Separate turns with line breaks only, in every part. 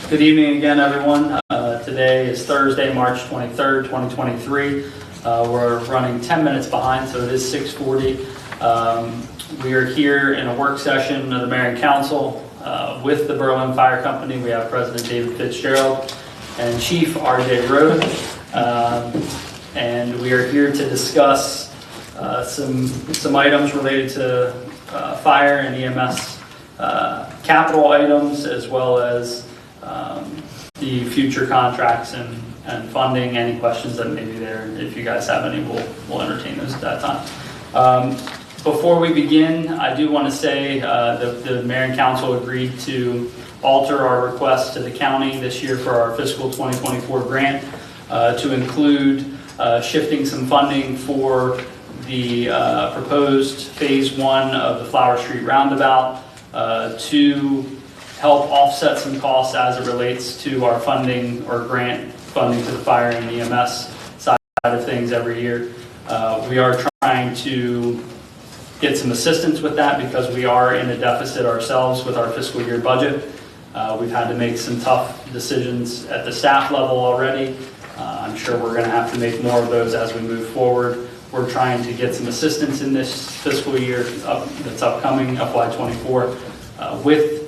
Good evening again, everyone. Today is Thursday, March 23rd, 2023. We're running 10 minutes behind, so it is 6:40. We are here in a work session of the Mayor and Council with the Berlin Fire Company. We have President David Fitzgerald and Chief RJ Rhoda. And we are here to discuss some items related to fire and EMS capital items, as well as the future contracts and funding. Any questions that may be there, if you guys have any, we'll entertain those at that time. Before we begin, I do want to say that the Mayor and Council agreed to alter our request to the county this year for our fiscal 2024 grant to include shifting some funding for the proposed phase 1 of the Flower Street roundabout to help offset some costs as it relates to our funding or grant funding to the fire and EMS side of things every year. We are trying to get some assistance with that because we are in a deficit ourselves with our fiscal year budget. We've had to make some tough decisions at the staff level already. I'm sure we're going to have to make more of those as we move forward. We're trying to get some assistance in this fiscal year that's upcoming, FY24, with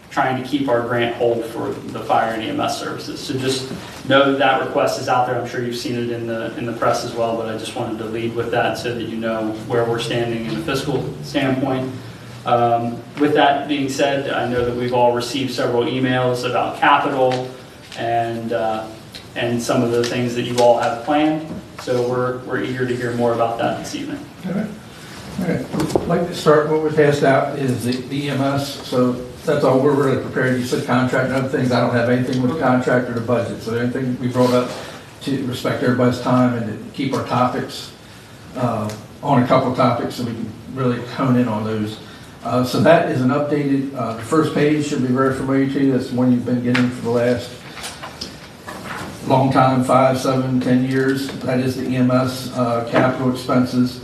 trying to keep our grant hold for the fire and EMS services. So just know that request is out there. I'm sure you've seen it in the press as well, but I just wanted to lead with that so that you know where we're standing in a fiscal standpoint. With that being said, I know that we've all received several emails about capital and some of the things that you all have planned. So we're eager to hear more about that this evening.
All right. I'd like to start. What we passed out is the EMS. So that's all we're really prepared. You said contract and other things. I don't have anything with the contract or the budget. So anything we brought up to respect everybody's time and to keep our topics on a couple of topics so we can really hone in on those. So that is an updated, the first page should be very familiar to you. That's the one you've been getting for the last long time, 5, 7, 10 years. That is the EMS capital expenses.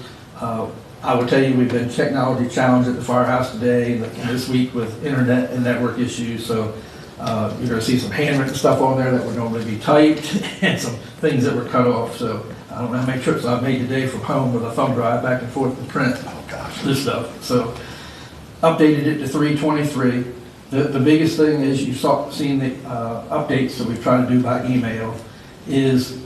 I will tell you, we've been technology challenged at the firehouse today and this week with internet and network issues. So you're going to see some handwritten stuff on there that would normally be typed and some things that were cut off. So I don't know how many trips I've made today from home with a thumb drive back and forth to print. Oh gosh, this stuff. So updated it to 323. The biggest thing is you've seen the updates that we've tried to do by email is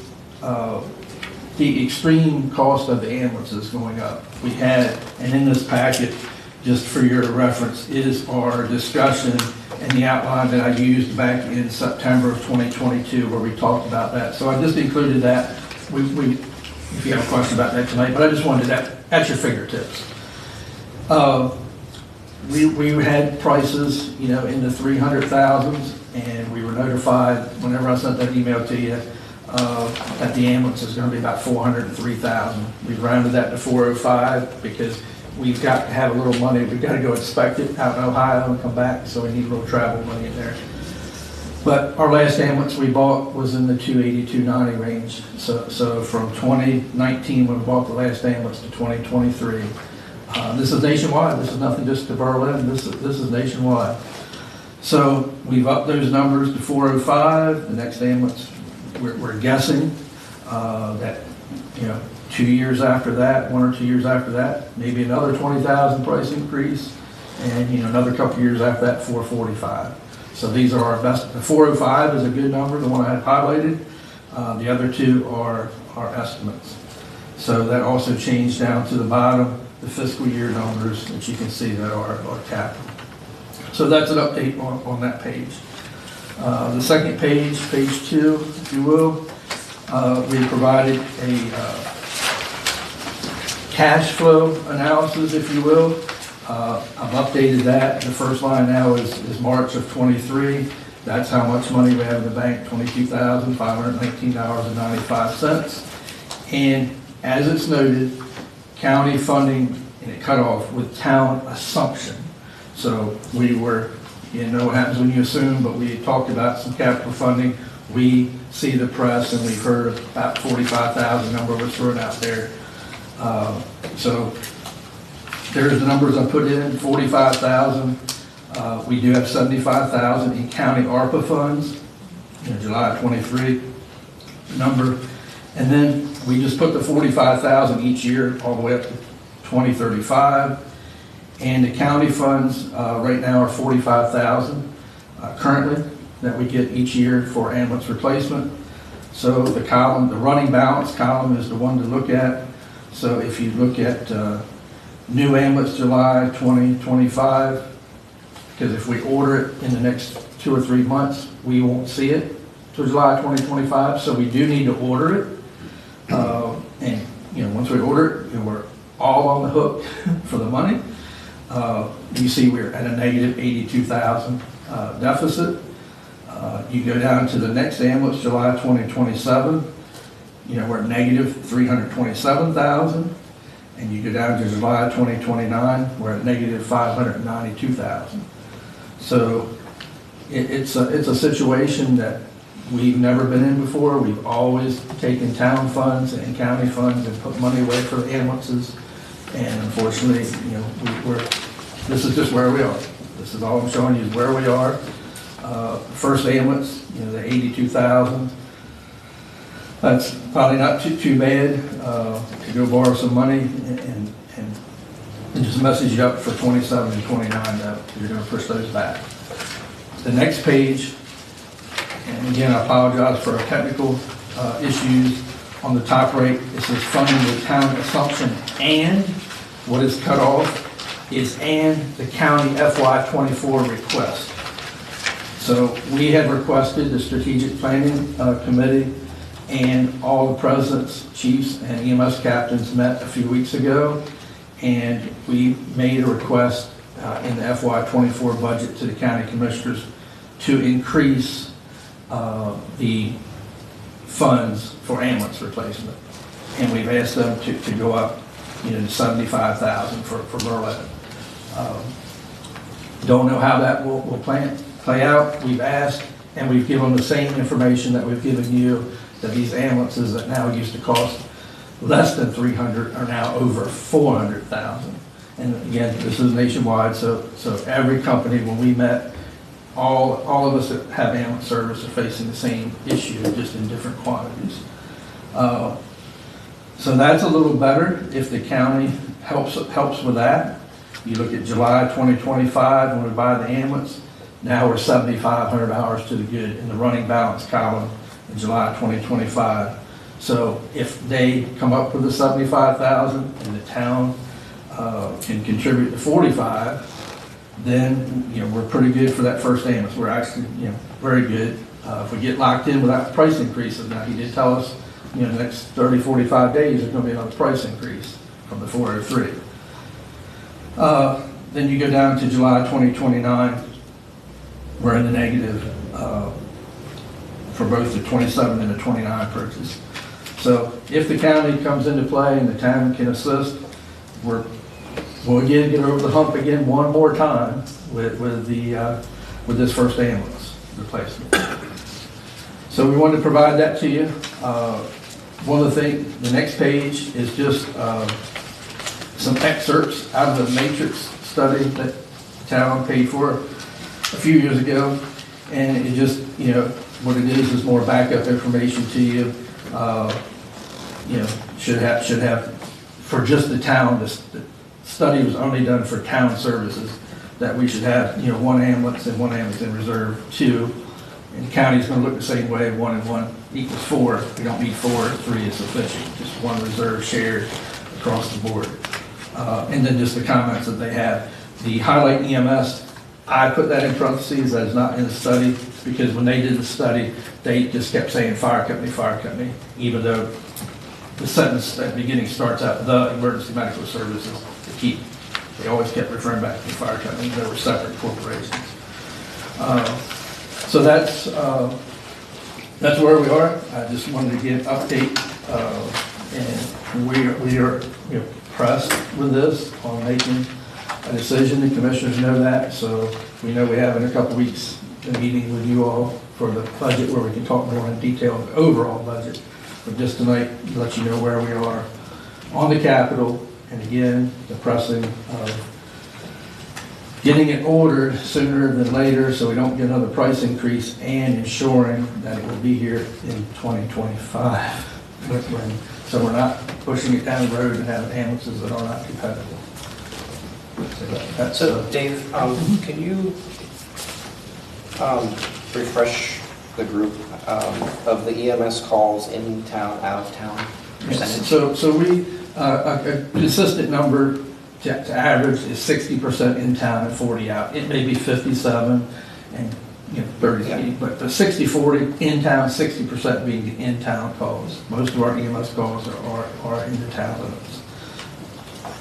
the extreme cost of the ambulances going up. We had, and in this packet, just for your reference, is our discussion and the outline that I used back in September of 2022 where we talked about that. So I just included that. If you have a question about that tonight, but I just wanted that at your fingertips. We had prices, in the 300,000s, and we were notified whenever I sent that email to you that the ambulance is going to be about 403,000. We've rounded that to 405 because we've got to have a little money. We've got to go inspect it out in Ohio and come back, so we need a little travel money in there. But our last ambulance we bought was in the 280, 290 range. So from 2019 when we bought the last ambulance to 2023. This is nationwide. This is nothing just to Berlin. This is nationwide. So we've upped those numbers to 405. The next ambulance, we're guessing that 2 years after that, 1 or 2 years after that, maybe another 20,000 price increase, and another couple years after that, 445. So these are our best. The 405 is a good number, the one I had highlighted. The other two are our estimates. So that also changed down to the bottom. The fiscal year numbers that you can see that are capital. So that's an update on that page. The second page, page 2, if you will, we provided a cash flow analysis, if you will. I've updated that. The first line now is March of 23. That's how much money we have in the bank, $22,519.95. And as it's noted, county funding, and it cut off with town assumption. So we were, what happens when you assume, but we talked about some capital funding. We see the press and we've heard about 45,000 number was thrown out there. So there's the numbers I put in, 45,000 We do have 75,000 in county ARPA funds, July 23 number. And then we just put the 45,000 each year all the way up to 2035. And the county funds right now are 45,000 currently that we get each year for ambulance replacement. So the column, the running balance column is the one to look at. So if you look at new ambulance July 2025, because if we order it in the next 2 or 3 months, we won't see it till July 2025. So we do need to order it. And once we order it, we're all on the hook for the money. You see we're at a negative 82,000 deficit. You go down to the next ambulance, July 2027, we're at negative 327,000. And you go down to July 2029, we're at negative 592,000. So it's a situation that we've never been in before. We've always taken town funds and county funds and put money away for ambulances. And unfortunately, this is just where we are. This is all I'm showing you is where we are. First ambulance, the 82,000. That's probably not too bad to go borrow some money and just message you up for 27 and 29 that you're going to push those back. The next page, and again, I apologize for our technical issues. On the top right, it says funding the town assumption, and what is cut off is and the county FY24 request. So we had requested the strategic planning committee, and all the presidents, chiefs, and EMS captains met a few weeks ago, and we made a request in the FY24 budget to the county commissioners to increase the funds for ambulance replacement. And we've asked them to go up, to 75,000 for Berlin. Don't know how that will play out. We've asked, and we've given them the same information that we've given you, that these ambulances that now used to cost less than 300 are now over 400,000. And again, this is nationwide, so every company, when we met, all of us that have ambulance service are facing the same issue, just in different quantities. So that's a little better if the county helps with that. You look at July 2025 when we buy the ambulance, now we're 7,500 hours to the good in the running balance column in July 2025. So if they come up with the 75,000 and the town can contribute to 45, then we're pretty good for that first ambulance. We're actually very good. If we get locked in without price increases, now he did tell us the next 30, 45 days there's going to be another price increase from the 403. Then you go down to July 2029, we're in the negative for both the 27 and the 29 purchase. So if the county comes into play and the town can assist, we'll again get over the hump again one more time with this first ambulance replacement. So we wanted to provide that to you. One of the things, the next page is just some excerpts out of the matrix study that the town paid for a few years ago, and it just what it is more backup information to you. Should have for just the town. The study was only done for town services, that we should have one ambulance and one ambulance in reserve, 2, and the county's going to look the same way. 1 and 1 equals 4. We don't need 4. 3 is sufficient. Just one reserve shared across the board. And then just the comments that they have. The highlight EMS, I put that in parentheses. That is not in the study, because when they did the study, they just kept saying fire company, even though the sentence at the beginning starts out, the emergency medical services. They always kept referring back to the fire company. They were separate corporations. So that's where we are. I just wanted to give an update, and we are pressed with this on making a decision. The commissioners know that, so we know we have in a couple weeks a meeting with you all for the budget where we can talk more in detail of the overall budget. But just tonight, to let you know where we are on the capital, and again, the pressing of getting it ordered sooner than later so we don't get another price increase, and ensuring that it will be here in 2025. So we're not pushing it down the road and having ambulances that are not competitive.
So Dave, can you refresh the group of the EMS calls in town, out of town percentage?
So we, a consistent number to average is 60% in town and 40 out. It may be 57 and 30, but the 60-40 in town, 60% being the in-town calls. Most of our EMS calls are in the town limits.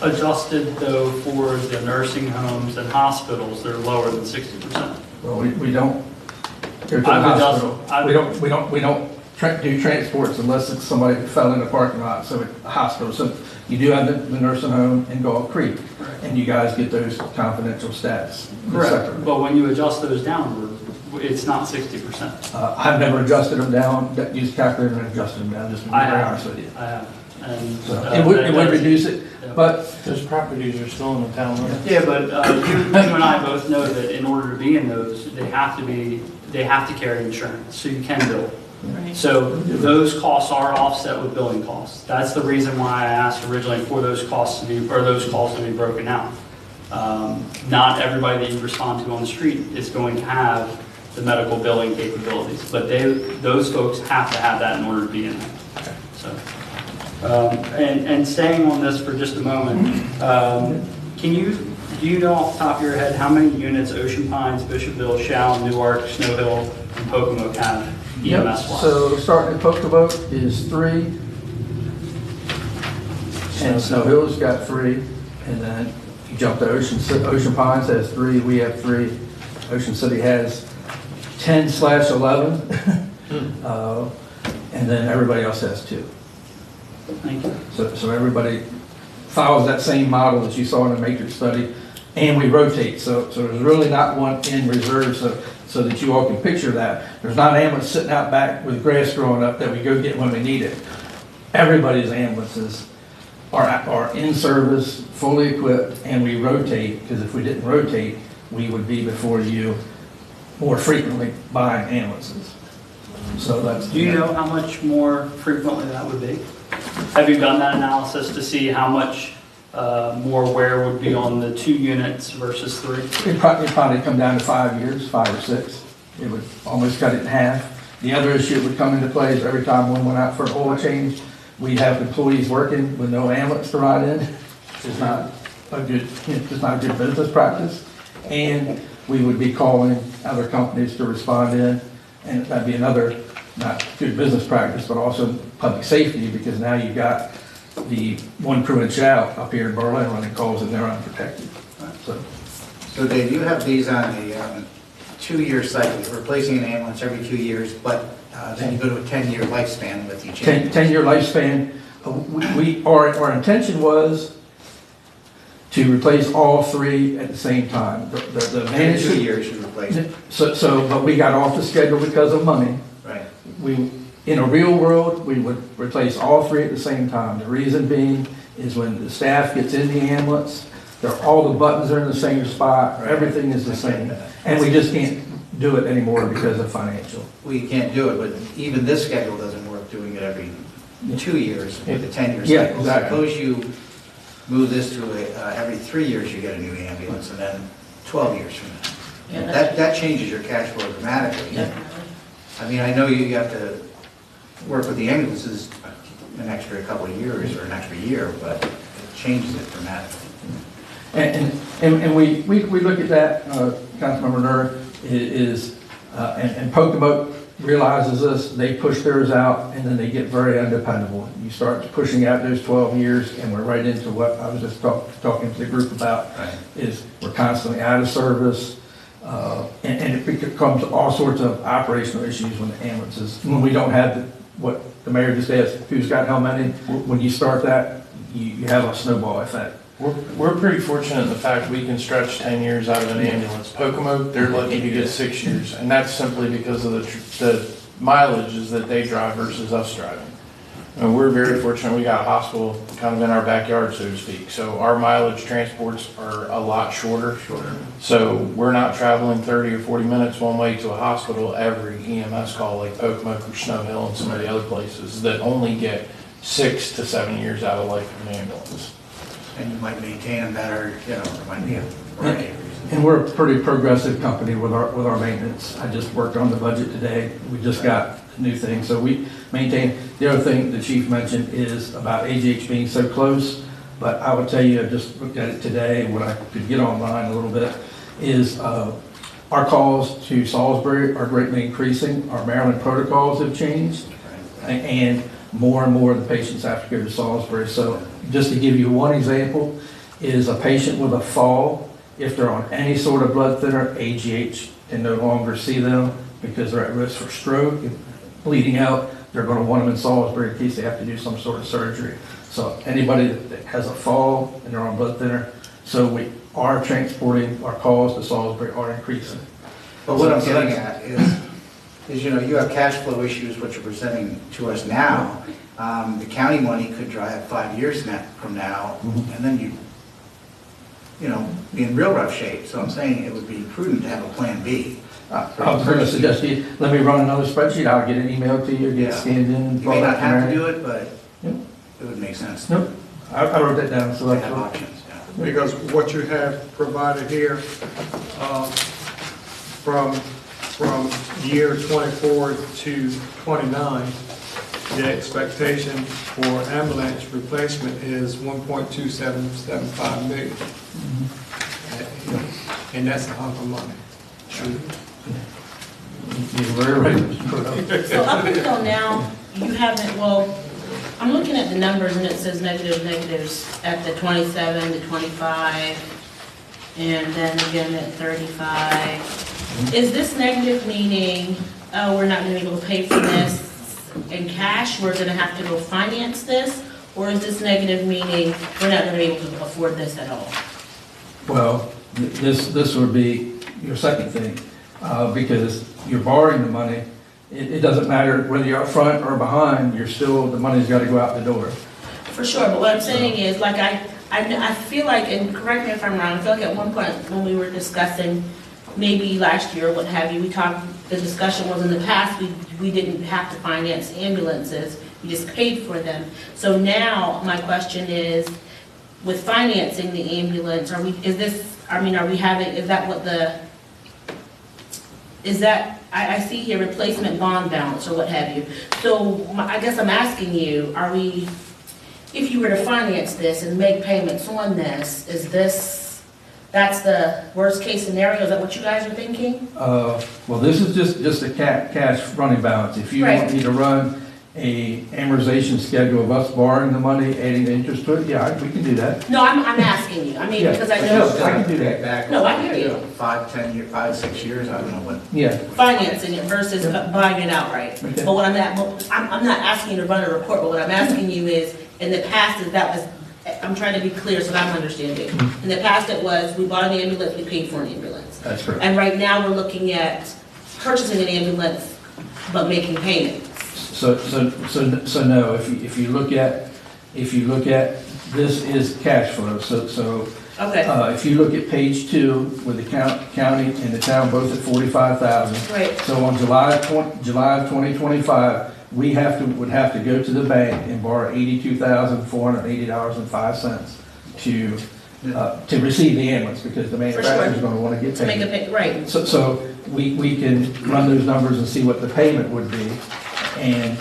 Adjusted though for the nursing homes and hospitals, they're lower than 60%.
Well, we don't go to the
I've
hospital.
adjusted-
We don't do transports unless it's somebody that fell in the parking lot, so at the hospital. So you do have the nursing home in Galt Creek, and you guys get those confidential stats.
Correct,
separately.
but when you adjust those downward, it's not 60%.
I've never adjusted them down, used calculator and adjusted them down, just to be
I
very
have.
honest with you.
I have, and.
So it would reduce it,
Yeah.
but
Those properties are still in the town limits.
Yeah, but you and I both know that in order to be in those, they have to carry insurance, so you can bill. So those costs are offset with billing costs. That's the reason why I asked originally for those costs to be, or those calls to be broken out. Not everybody that you respond to on the street is going to have the medical billing capabilities, but those folks have to have that in order to be in there. So, and staying on this for just a moment, do you know off the top of your head how many units Ocean Pines, Bishopville, Shell, Newark, Snow Hill, and Pocomoke have
Yep.
EMS wise?
So starting at Pocomoke is 3, and Snow Hill's got 3, and then you jump to Ocean Pines has 3, we have 3, Ocean City has 10/11, and then everybody else has 2.
Thank you.
So everybody follows that same model that you saw in the matrix study, and we rotate. So there's really not one in reserve, so that you all can picture that. There's not an ambulance sitting out back with grass growing up that we go get when we need it. Everybody's ambulances are in service, fully equipped, and we rotate, because if we didn't rotate, we would be before you more frequently buying ambulances. So that's.
Do you know how much more frequently that would be? Have you done that analysis to see how much more wear would be on the 2 units versus 3?
It'd probably come down to 5 years, 5 or 6. It would almost cut it in half. The other issue that would come into play is every time one went out for an oil change, we'd have employees working with no ambulance to ride in. It's not a good business practice. And we would be calling other companies to respond in, and that'd be another not good business practice, but also public safety, because now you've got the one crew in Chow up here in Berlin running calls and they're unprotected.
So Dave, you have these on a 2-year cycle, you're replacing an ambulance every 2 years, but then you go to a 10-year lifespan with each ambulance.
10-year lifespan. Our intention was to replace all 3 at the same time. The
Every 2
advantage,
years you replace it.
but we got off the schedule because of money.
Right.
In a real world, we would replace all 3 at the same time. The reason being is when the staff gets in the ambulance, all the buttons are in the same spot, everything is the same. And we just can't do it anymore because of financial.
We can't do it, but even this schedule doesn't work doing it every 2 years with a 10-year cycle.
Yeah, exactly.
Suppose you move this to every 3 years you get a new ambulance, and then 12 years from now. That changes your cash flow dramatically. I mean, I know you have to work with the ambulances an extra couple of years or an extra year, but it changes it dramatically.
And we look at that, Councilmember Nur, and Pocomoke realizes this, they push theirs out, and then they get very undependable. You start pushing out those 12 years, and we're right into what I was just talking to the group about, is we're constantly out of service, and it becomes all sorts of operational issues when the ambulances, when we don't have what the mayor just asked, who's got how many, when you start that, you have a snowball effect.
We're pretty fortunate in the fact we can stretch 10 years out of an ambulance. Pocomoke, they're lucky to get 6 years, and that's simply because of the mileages that they drive versus us driving. And we're very fortunate, we got a hospital kind of in our backyard, so to speak. So our mileage transports are a lot shorter. So we're not traveling 30 or 40 minutes one way to a hospital every EMS call like Pocomoke or Snow Hill and some of the other places that only get 6 to 7 years out of life of an ambulance.
And you might maintain them better, there might be a variety of reasons.
And we're a pretty progressive company with our maintenance. I just worked on the budget today. We just got a new thing, so we maintain. The other thing the chief mentioned is about AGH being so close, but I would tell you, I just looked at it today, when I could get online a little bit, is our calls to Salisbury are greatly increasing. Our Maryland protocols have changed, and more of the patients have to go to Salisbury. So just to give you one example, is a patient with a fall, if they're on any sort of blood thinner, AGH can no longer see them because they're at risk for stroke and bleeding out. They're going to want them in Salisbury in case they have to do some sort of surgery. So anybody that has a fall and they're on blood thinner, so we are transporting, our calls to Salisbury are increasing.
But what I'm getting at is, you have cash flow issues, which you're presenting to us now. The county money could dry up 5 years from now, and then be in real rough shape. So I'm saying it would be prudent to have a plan B.
I was going to suggest you, let me run another spreadsheet, I'll get an email to you, get
Yeah.
scanned in. And
You may not have to do
it.
it, but
Yep.
it would make sense
Nope, I wrote that down, so
to
that's
have
what.
options. Yeah.
Because what you have provided here, from year 24 to 29, the expectation for ambulance replacement is 1.2775 million. And that's a hunk of money.
You're very right, Mr. Prudhoe.
So up until now, you haven't, well, I'm looking at the numbers and it says negatives at the 27 to 25, and then again at 35. Is this negative meaning, oh, we're not gonna be able to pay for this in cash, we're gonna have to go finance this? Or is this negative meaning we're not gonna be able to afford this at all?
Well, this would be your second thing, because you're borrowing the money. It doesn't matter whether you're up front or behind, the money's got to go out the door.
For sure, but what I'm saying is, like, I feel like, and correct me if I'm wrong, I feel like at one point when we were discussing, maybe last year, what have you, the discussion was in the past, we didn't have to finance ambulances, we just paid for them. So now, my question is, with financing the ambulance, are we having, is that what I see here replacement bond balance or what have you. So I guess I'm asking you, if you were to finance this and make payments on this, that's the worst case scenario? Is that what you guys are thinking?
Well, this is just a cash running balance. If you want
Right.
me to run a amortization schedule of us borrowing the money, adding the interest to it, yeah, we can do that.
No, I'm asking you. I mean,
Yeah.
because I
Yeah.
know
I can do that.
Back,
No, I hear you.
5, 10 years, 5, 6 years, I don't know what.
Yeah,
financing it versus buying it outright.
Okay.
But what I'm not asking you to run a report, but what I'm asking you is, in the past, I'm trying to be clear so that I'm understanding. In the past, it was, we bought an ambulance, we paid for an ambulance.
that's correct.
And right now, we're looking at purchasing an ambulance, but making payments.
So no, if you look at, this is cash flow, so
Okay,
if you look at page 2, with the county and the town both at 45,000.
great.
So on July of 2025, we would have to go to the bank and borrow $82,480.05 to receive the ambulance, because the manufacturer's going to want to get
To make a
paid.
pay, right.
So we can run those numbers and see what the payment would be, and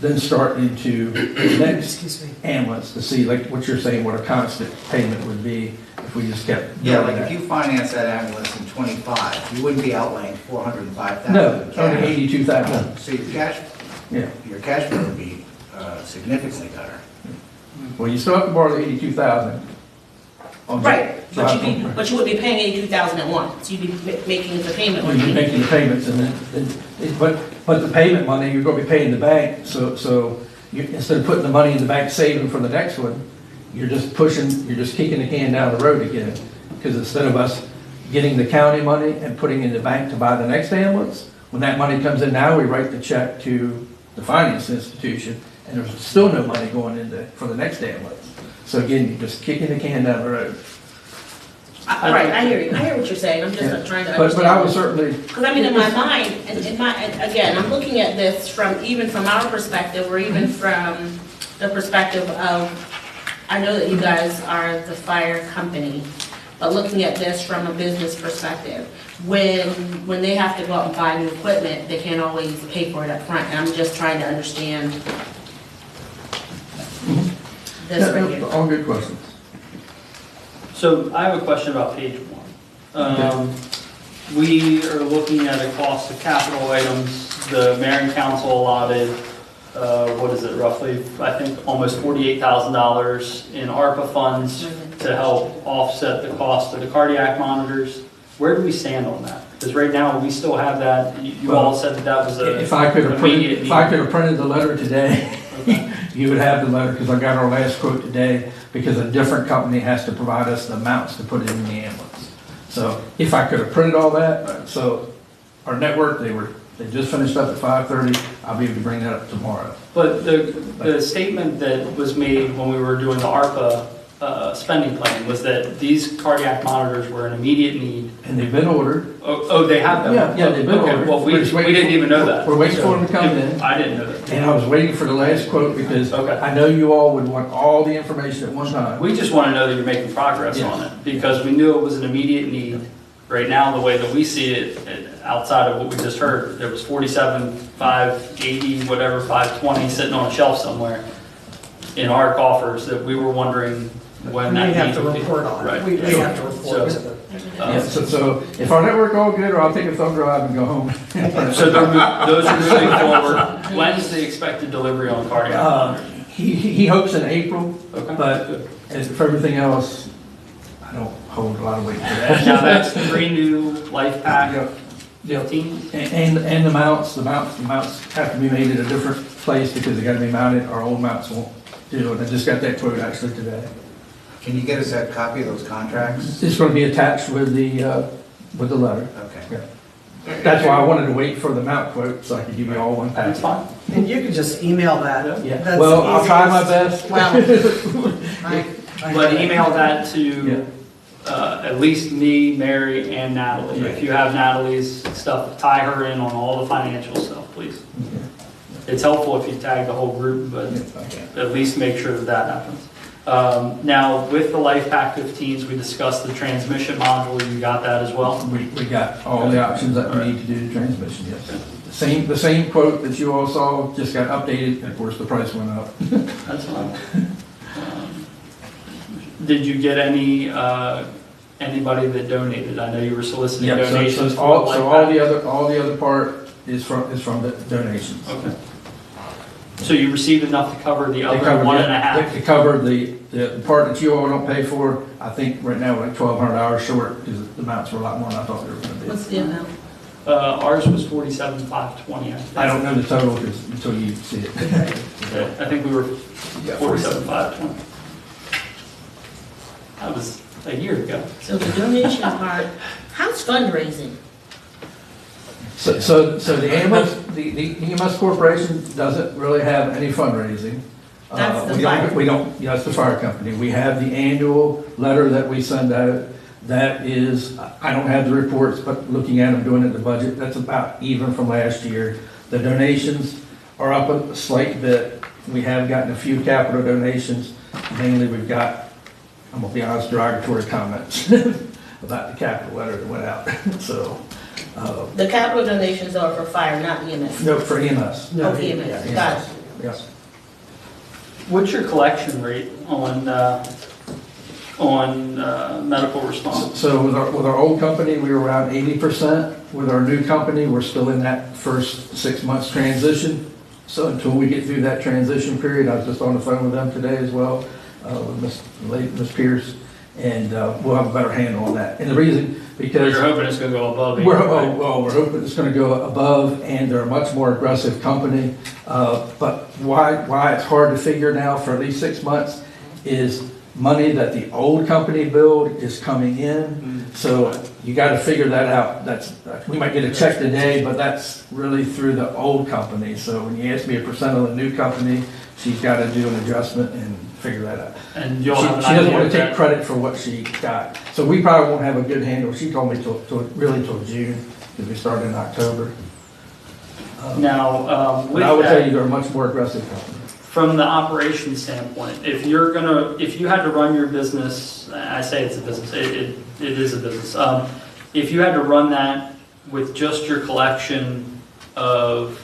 then start into the next ambulance to see, like what you're saying, what a constant payment would be if we just kept.
Yeah,
doing
like if
that.
you finance that ambulance in 25, you wouldn't be outlaying 405,000.
No,
in
only
cash.
82,000,
So
yeah.
your cash flow would be significantly better.
Well, you still have to borrow the 82,000.
Right, but you would be paying 82,000 at once. You'd be making the payment.
You'd be making the payments, and but the payment money, you're gonna be paying the bank, so instead of putting the money in the bank saving for the next one, you're just kicking the can down the road again. Because instead of us getting the county money and putting in the bank to buy the next ambulance, when that money comes in now, we write the check to the finance institution, and there's still no money going into, for the next ambulance. So again, you're just kicking the can down the road.
Right, I hear you, I hear what you're saying, I'm just trying to understand.
But I would certainly,
Because I mean, in my mind, again, I'm looking at this even from our perspective, or even from the perspective of, I know that you guys are the fire company, but looking at this from a business perspective, when they have to go out and buy new equipment, they can't always pay for it up front. And I'm just trying to understand this right here.
all good questions.
So I have a question about page 1. We are looking at a cost of capital items. The mayor and council allotted, what is it, roughly, I think, almost $48,000 in ARPA funds to help offset the cost of the cardiac monitors. Where do we stand on that? Because right now, we still have that, you all said that was a
If I could have
immediate
printed the letter today, you would have the letter, because I got our last quote today, because a different company has to provide us the amounts to put it in the ambulance. So if I could have printed all that, so our network, they just finished up at 5:30, I'll be able to bring that up tomorrow.
But the statement that was made when we were doing the ARPA spending plan was that these cardiac monitors were an immediate need.
And they've been ordered.
Oh, they have them?
Yeah, they've been
Okay,
ordered.
well, we
We're just waiting
didn't
for-
even know that.
We're waiting for them to come in.
I didn't know that.
And I was waiting for the last quote because
Okay.
I know you all would want all the information at one time.
We just want to know that you're making progress on it, because we knew it was an immediate need. Right now, the way that we see it, outside of what we just heard, there was 47,580, whatever, 520 sitting on a shelf somewhere in our coffers that we were wondering when that
We have
need
to
would be.
report on
Right.
it. We have to report to the.
Yeah, so if our network all good, or I'll take a thumb drive and go home.
So those are moving forward. When's the expected delivery on cardiac monitors?
He hopes in April,
Okay.
but as for everything else, I don't hold a lot of weight to that.
Now, that's 3 new Life Pack
Yeah.
15?
And the mounts have to be made at a different place because they gotta be mounted, our old mounts won't do it. I just got that quote actually today.
Can you get us that copy of those contracts?
It's gonna be attached with the letter.
Okay.
That's why I wanted to wait for the mount quote, so I could give you all one
That's
package.
fine.
And you can just email that.
Yeah,
That's
well, I'll try my
easiest.
best.
Well, I-
But email that to
Yeah.
at least me, Mary, and Natalie. If you have Natalie's stuff, tie her in on all the financial stuff, please. It's helpful if you tag the whole group, but at least make sure that that happens. Now, with the Life Pack 15s, we discussed the transmission module. You got that as well?
We got all the options that we need to do the transmission, yes. The same quote that you all saw just got updated, and of course, the price went up.
That's fine. Did you get anybody that donated? I know you were soliciting
Yeah,
donations
so
for
all,
Life
so
Pack.
all the other part is from the donations.
Okay. So you received enough to cover the
They
other
covered
1.5?
They covered the part that you all don't pay for. I think right now we're like 1,200 hours short because the amounts were a lot more than I thought they were gonna be.
What's the amount?
Ours was 47,520.
I don't know the total until you see it.
I think we were
Yeah,
47,520. That was a year ago.
So the donation part, how's fundraising?
So the EMS, the EMS Corporation doesn't really have any fundraising.
That's the
We don't, yeah, that's the fire company. We have the annual letter that we send out. That is, I don't have the reports, but looking at them, doing it in the budget, that's about even from last year. The donations are up a slight bit. We have gotten a few capital donations. Mainly, we've got, I'm gonna be honest, derogatory comments about the capital letter that went out, so.
The capital donations are for fire, not EMS.
No, for EMS.
Oh, EMS, got it.
Yes.
What's your collection rate on medical response?
So with our old company, we were around 80%. With our new company, we're still in that first 6 months transition. So until we get through that transition period, I was just on the phone with them today as well, with Miss Pierce, and we'll have a better handle on that. And the reason, because
You're hoping it's going to go above 8,
we're
right?
we're hoping it's going to go above, and they're a much more aggressive company. But why it's hard to figure now for at least 6 months is money that the old company billed is coming in. So you gotta figure that out. We might get a check today, but that's really through the old company. So when you ask me a percent of the new company, she's gotta do an adjustment and figure that out.
And
She
you'll have an
doesn't
idea
wanna
of
take
that.
credit for what she got. So we probably won't have a good handle. She told me really till June, because we started in October.
Now, with
But I would tell you,
that,
they're a much more aggressive company.
from the operation standpoint, if you had to run your business, I say it's a business, it is a business. If you had to run that with just your collection of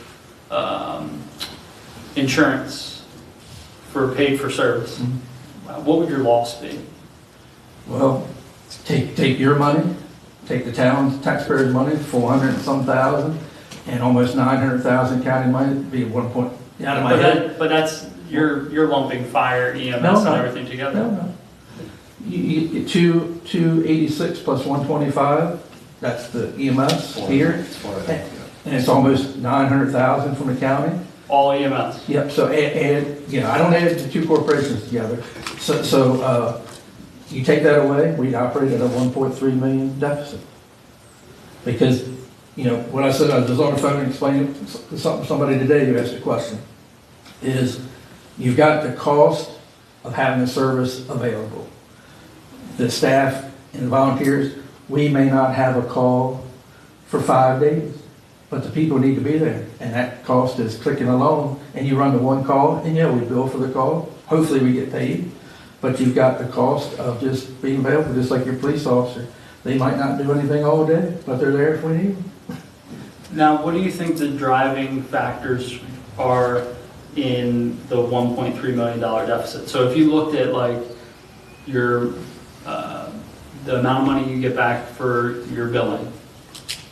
insurance for paid for service, what would your loss be?
Well, take your money, take the town's taxpayers' money, 400 and some thousand, and almost 900,000 county money, it'd be 1 point, out of my head.
But that's, you're lumping fire, EMS
No,
and
no.
everything together?
No. You get 286 plus 125, that's the EMS here, and it's almost 900,000 from the county.
All EMS?
Yep, so add, I don't add the two corporations together. So you take that away, we operate at a 1.3 million deficit. Because, what I said, I was on the phone and explaining to somebody today who asked a question, is you've got the cost of having the service available. The staff and volunteers, we may not have a call for 5 days, but the people need to be there. And that cost is clicking along, and you run the one call, and we bill for the call. Hopefully we get paid, but you've got the cost of just being available, just like your police officer. They might not do anything all day, but they're there if we need them.
Now, what do you think the driving factors are in the $1.3 million deficit? So if you looked at like your, the amount of money you get back for your billing,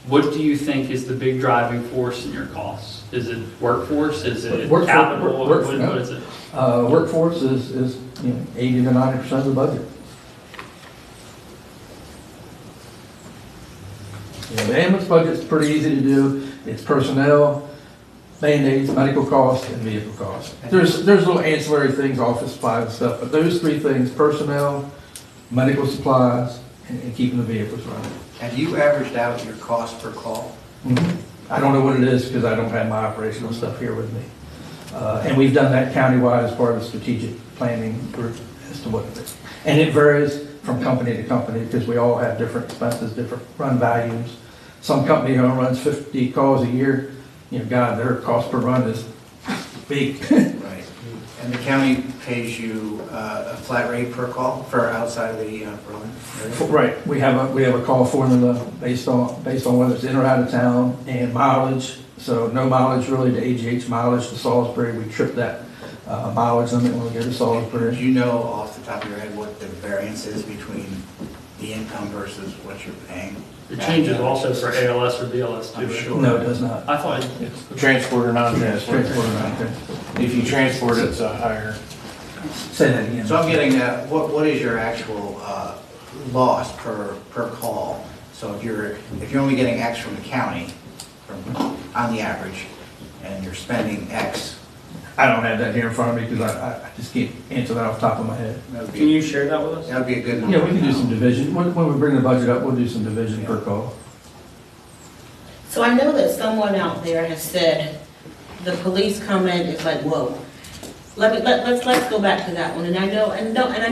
what do you think is the big driving force in your costs? Is it workforce? Is it capital? What is it?
Workforce is 80 to 90% of the budget. The ambulance budget's pretty easy to do. It's personnel, Band-Aids, medical costs, and vehicle costs. There's little ancillary things, office supplies and stuff, but those three things, personnel, medical supplies, and keeping the vehicles running.
Have you averaged out your cost per call?
I don't know what it is because I don't have my operational stuff here with me. And we've done that countywide as part of the strategic planning group as to what it is. And it varies from company to company because we all have different expenses, different run values. Some company who runs 50 calls a year, their cost per run is big.
Right. And the county pays you a flat rate per call for outside of the Berlin area?
Right, we have a call formula based on whether it's in or out of town and mileage. So no mileage really to AGH, mileage to Salisbury. We trip that mileage limit when we go to
Do
Salisbury.
you know off the top of your head what the variance is between the income versus what you're paying?
It changes also for ALS or BLS too.
I'm
right?
sure.
No, it does not.
I thought,
Transport or non-transport.
Transport around there.
If you transport, it's a higher.
Say that again.
So I'm getting at, what is your actual loss per call? So if you're only getting X from the county, on the average, and you're spending X,
I don't have that here in front of me because I just can't answer that off the top of my head.
that would
can
be,
you share that with us?
that would be a good number.
Yeah, we can do some division. When we bring the budget up, we'll do some division per call.
So I know that someone out there has said, the police come in, it's like, whoa. Let's go back to that one, and I know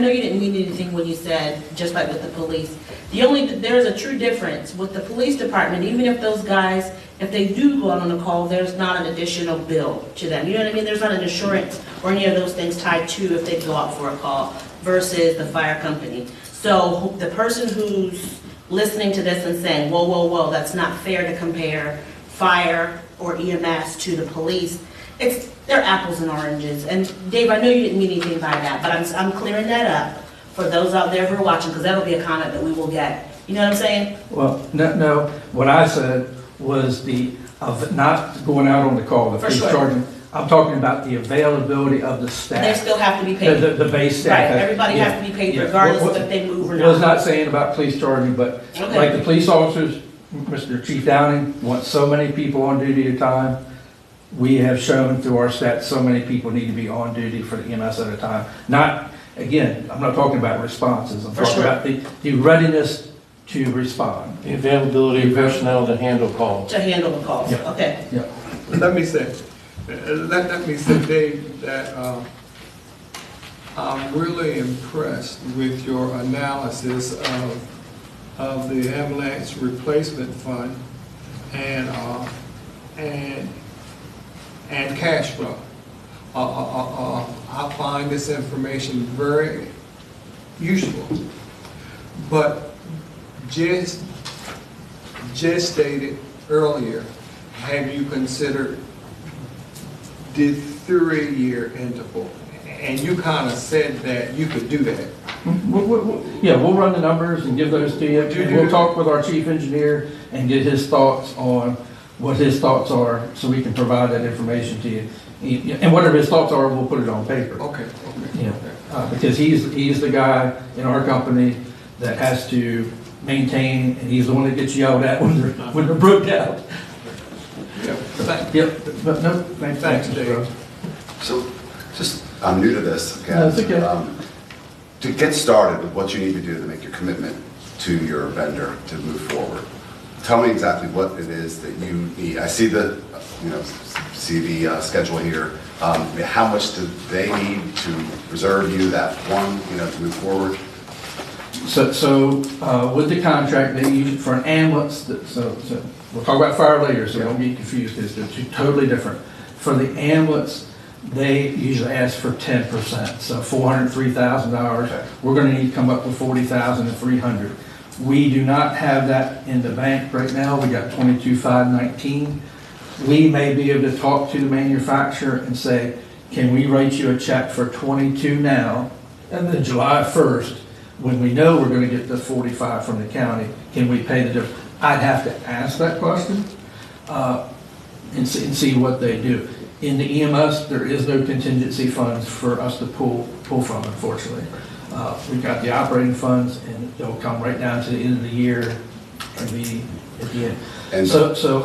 you didn't mean anything when you said, just like with the police. There is a true difference with the police department, even if those guys, if they do go out on a call, there's not an additional bill to them. You know what I mean? There's not an insurance or any of those things tied to if they go out for a call versus the fire company. So the person who's listening to this and saying, whoa, whoa, whoa, that's not fair to compare fire or EMS to the police, they're apples and oranges. And Dave, I know you didn't mean anything by that, but I'm clearing that up for those out there who are watching, because that'll be a comment that we will get. You know what I'm saying?
Well, no, what I said was of not going out on the call, the
For
police
sure.
charging. I'm talking about the availability of the staff.
They still have to be paid.
The base
Right,
staff.
everybody
Yeah.
has to be paid
Yeah.
regardless
What-
of if they move or
Was
not.
not saying about police charging, but
Okay.
like the police officers, Mr. Chief Downing wants so many people on duty at a time. We have shown through our stats, so many people need to be on duty for the EMS at a time. Not, again, I'm not talking about responses. I'm
For
talking
sure.
about the readiness to respond.
The availability of personnel to handle calls.
To handle the calls,
Yeah.
okay.
Let me say, Dave, that I'm really impressed with your analysis of the ambulance replacement fund and cash flow. I find this information very useful, but just stated earlier, have you considered the 3-year interval? And you kind of said that you could do that.
Yeah, we'll run the numbers and give those to you. And we'll talk with our chief engineer and get his thoughts on what his thoughts are, so we can provide that information to you. And whatever his thoughts are, we'll put it on paper.
Okay.
Yeah, because he's the guy in our company that has to maintain, and he's the one that gets yelled at when they're broke out.
Yeah, thank
Yep, but no, thanks,
Dave.
bro.
So, just, I'm new to this, okay?
No, it's okay.
To get started with what you need to do to make your commitment to your vendor to move forward, tell me exactly what it is that you need. I see the, schedule here. How much do they need to reserve you that one, to move forward?
So with the contract, they use it for an ambulance, so we'll talk about fire later, so don't get confused, because they're two totally different. For the ambulance, they usually ask for 10%, so $403,000.
Okay.
We're gonna need to come up with $40,300. We do not have that in the bank right now, we got 22,519. We may be able to talk to the manufacturer and say, can we write you a check for 22 now, and then July 1st, when we know we're gonna get the 45 from the county, can we pay the difference? I'd have to ask that question, and see what they do. In the EMS, there is no contingency funds for us to pull from, unfortunately. We've got the operating funds, and they'll come right down to the end of the year and be at the end.
And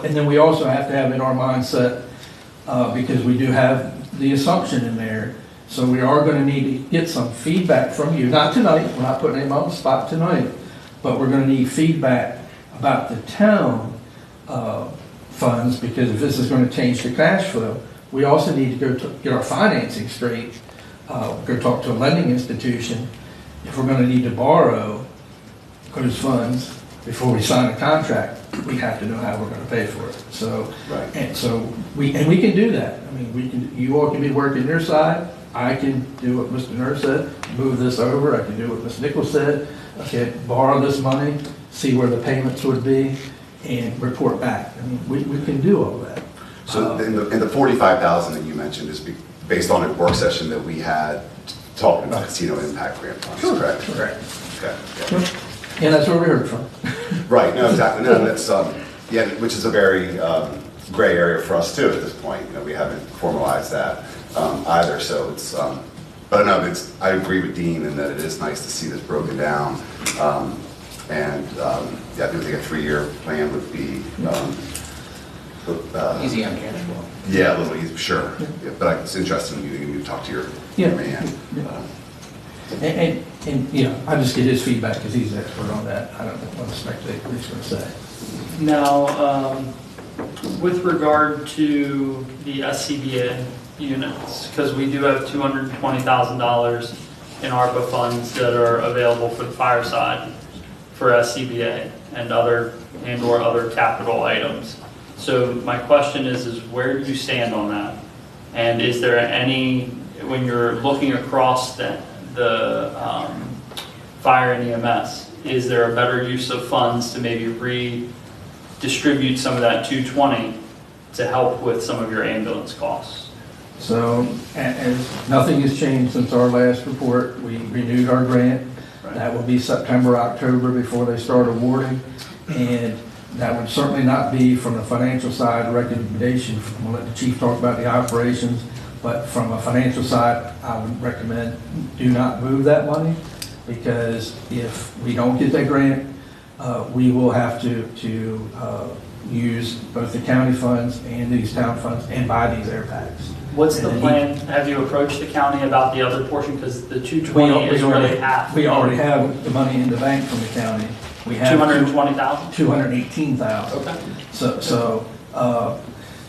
And then we also have to have in our mindset, because we do have the assumption in there, so we are gonna need to get some feedback from you, not tonight, we're not putting anybody on the spot tonight, but we're gonna need feedback about the town funds, because if this is gonna change the cash flow, we also need to go get our financing straight, go talk to a lending institution. If we're gonna need to borrow those funds before we sign a contract, we have to know how we're gonna pay for it. So,
Right.
and so we can do that. I mean, you all can be working your side. I can do what Mr. Nurse said, move this over. I can do what Ms. Nichols said. Okay, borrow this money, see where the payments would be, and report back. I mean, we can do all that.
So, in the 45,000 that you mentioned is based on a work session that we had talking about casino impact grant funds, correct?
Correct.
Okay.
And that's where we heard from.
Right, no, exactly, no, that's, which is a very gray area for us too at this point, we haven't formalized that either, so it's, but no, I agree with Dean in that it is nice to see this broken down, and I do think a 3-year plan would be,
Easy on cash flow.
yeah, a little easy, sure, yeah, but it's interesting, you talk to your man.
And I just get his feedback because he's the expert on that. I don't want to speculate what he's going to say.
Now, with regard to the SCBA units, because we do have $220,000 in ARPA funds that are available for the fire side for SCBA and or other capital items. So my question is where do you stand on that? And is there any, when you're looking across the fire and EMS, is there a better use of funds to maybe redistribute some of that 220 to help with some of your ambulance costs?
So, and nothing has changed since our last report. We renewed our grant.
Right.
That will be September, October before they start awarding. And that would certainly not be from the financial side a recommendation. We'll let the chief talk about the operations. But from a financial side, I would recommend do not move that money, because if we don't get that grant, we will have to use both the county funds and these town funds and buy these air packs.
What's the plan? Have you approached the county about the other portion? Because the 220 is really half.
We already have the money in the bank from the county, We have
220,000?
218,000.
Okay.
So,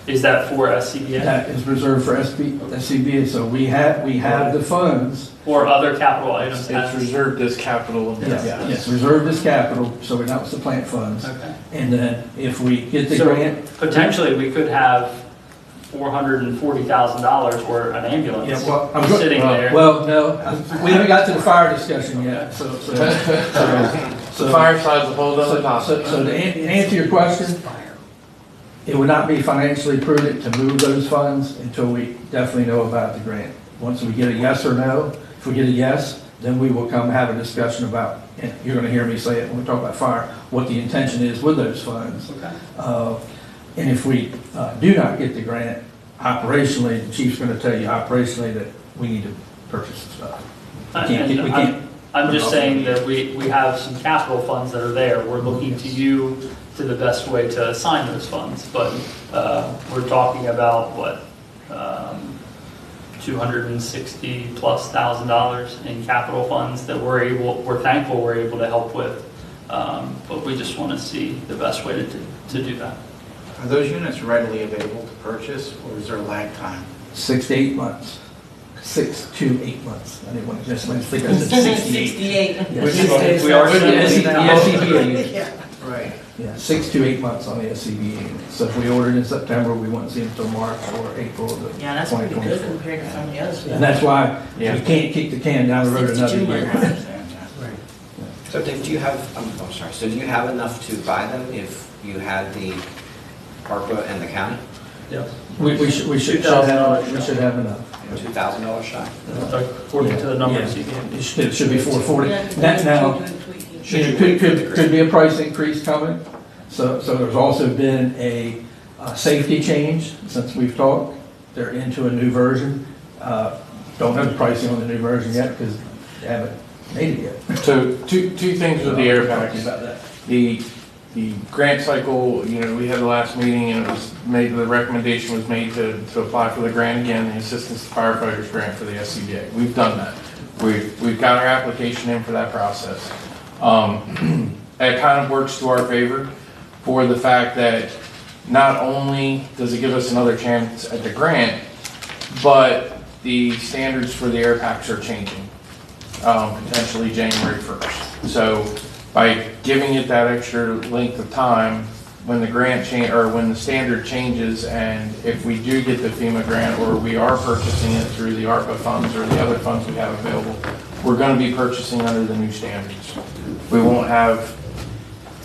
Is that for SCBA
that is reserved for SCBA, so we have the funds.
or other capital items?
It's reserved as capital.
Yes, reserved as capital, so we're not the plant funds.
Okay.
And then if we get the
So
grant,
potentially, we could have $440,000 for an ambulance
yeah, well, I'm go-
sitting there.
well, no, we haven't got to the fire discussion yet, so.
The fire side's a whole other
So
topic.
to answer your question, it would not be financially prudent to move those funds until we definitely know about the grant. Once we get a yes or no, if we get a yes, then we will come have a discussion about, and you're gonna hear me say it when we talk about fire, what the intention is with those funds.
Okay.
And if we do not get the grant, operationally, the chief's gonna tell you operationally that we need to purchase the stuff. We can't.
I'm just saying that we have some capital funds that are there. We're looking to you to the best way to assign those funds, but we're talking about, what, $260,000+ in capital funds that we're thankful we're able to help with. But we just want to see the best way to do that.
Are those units readily available to purchase, or is there a lag time?
6 to 8 months. 6 to 8 months. I didn't want to just think I said 68.
68.
Yes.
We are
With the SCBA unit.
Yeah.
Right.
Yeah, 6 to 8 months on the SCBA unit. So if we ordered in September, we wouldn't see them until March or April of
Yeah, that's pretty good
2024.
compared to some of the others.
And that's why we
Yeah.
can't kick the can down the road another
62
year.
months.
So Dave, do you have, I'm sorry, so do you have enough to buy them if you had the ARPA and the county?
Yes.
We should have enough.
$2,000 shot?
According to the numbers you gave.
It should be 440. That now,
Should you
could be a price increase coming. So there's also been a safety change since we've talked. They're into a new version. Don't know the pricing on the new version yet because they haven't made it yet.
So two things with the air packs.
About that.
The grant cycle, we had the last meeting and it was made, the recommendation was made to apply for the grant again, the Assistance to Firefighters Grant for the SCBA. We've done that. We've got our application in for that process. It kind of works to our favor for the fact that not only does it give us another chance at the grant, but the standards for the air packs are changing, potentially January 1st. So by giving it that extra length of time, when the grant when the standard changes, and if we do get the FEMA grant, or we are purchasing it through the ARPA funds or the other funds we have available, we're gonna be purchasing under the new standards. We won't have,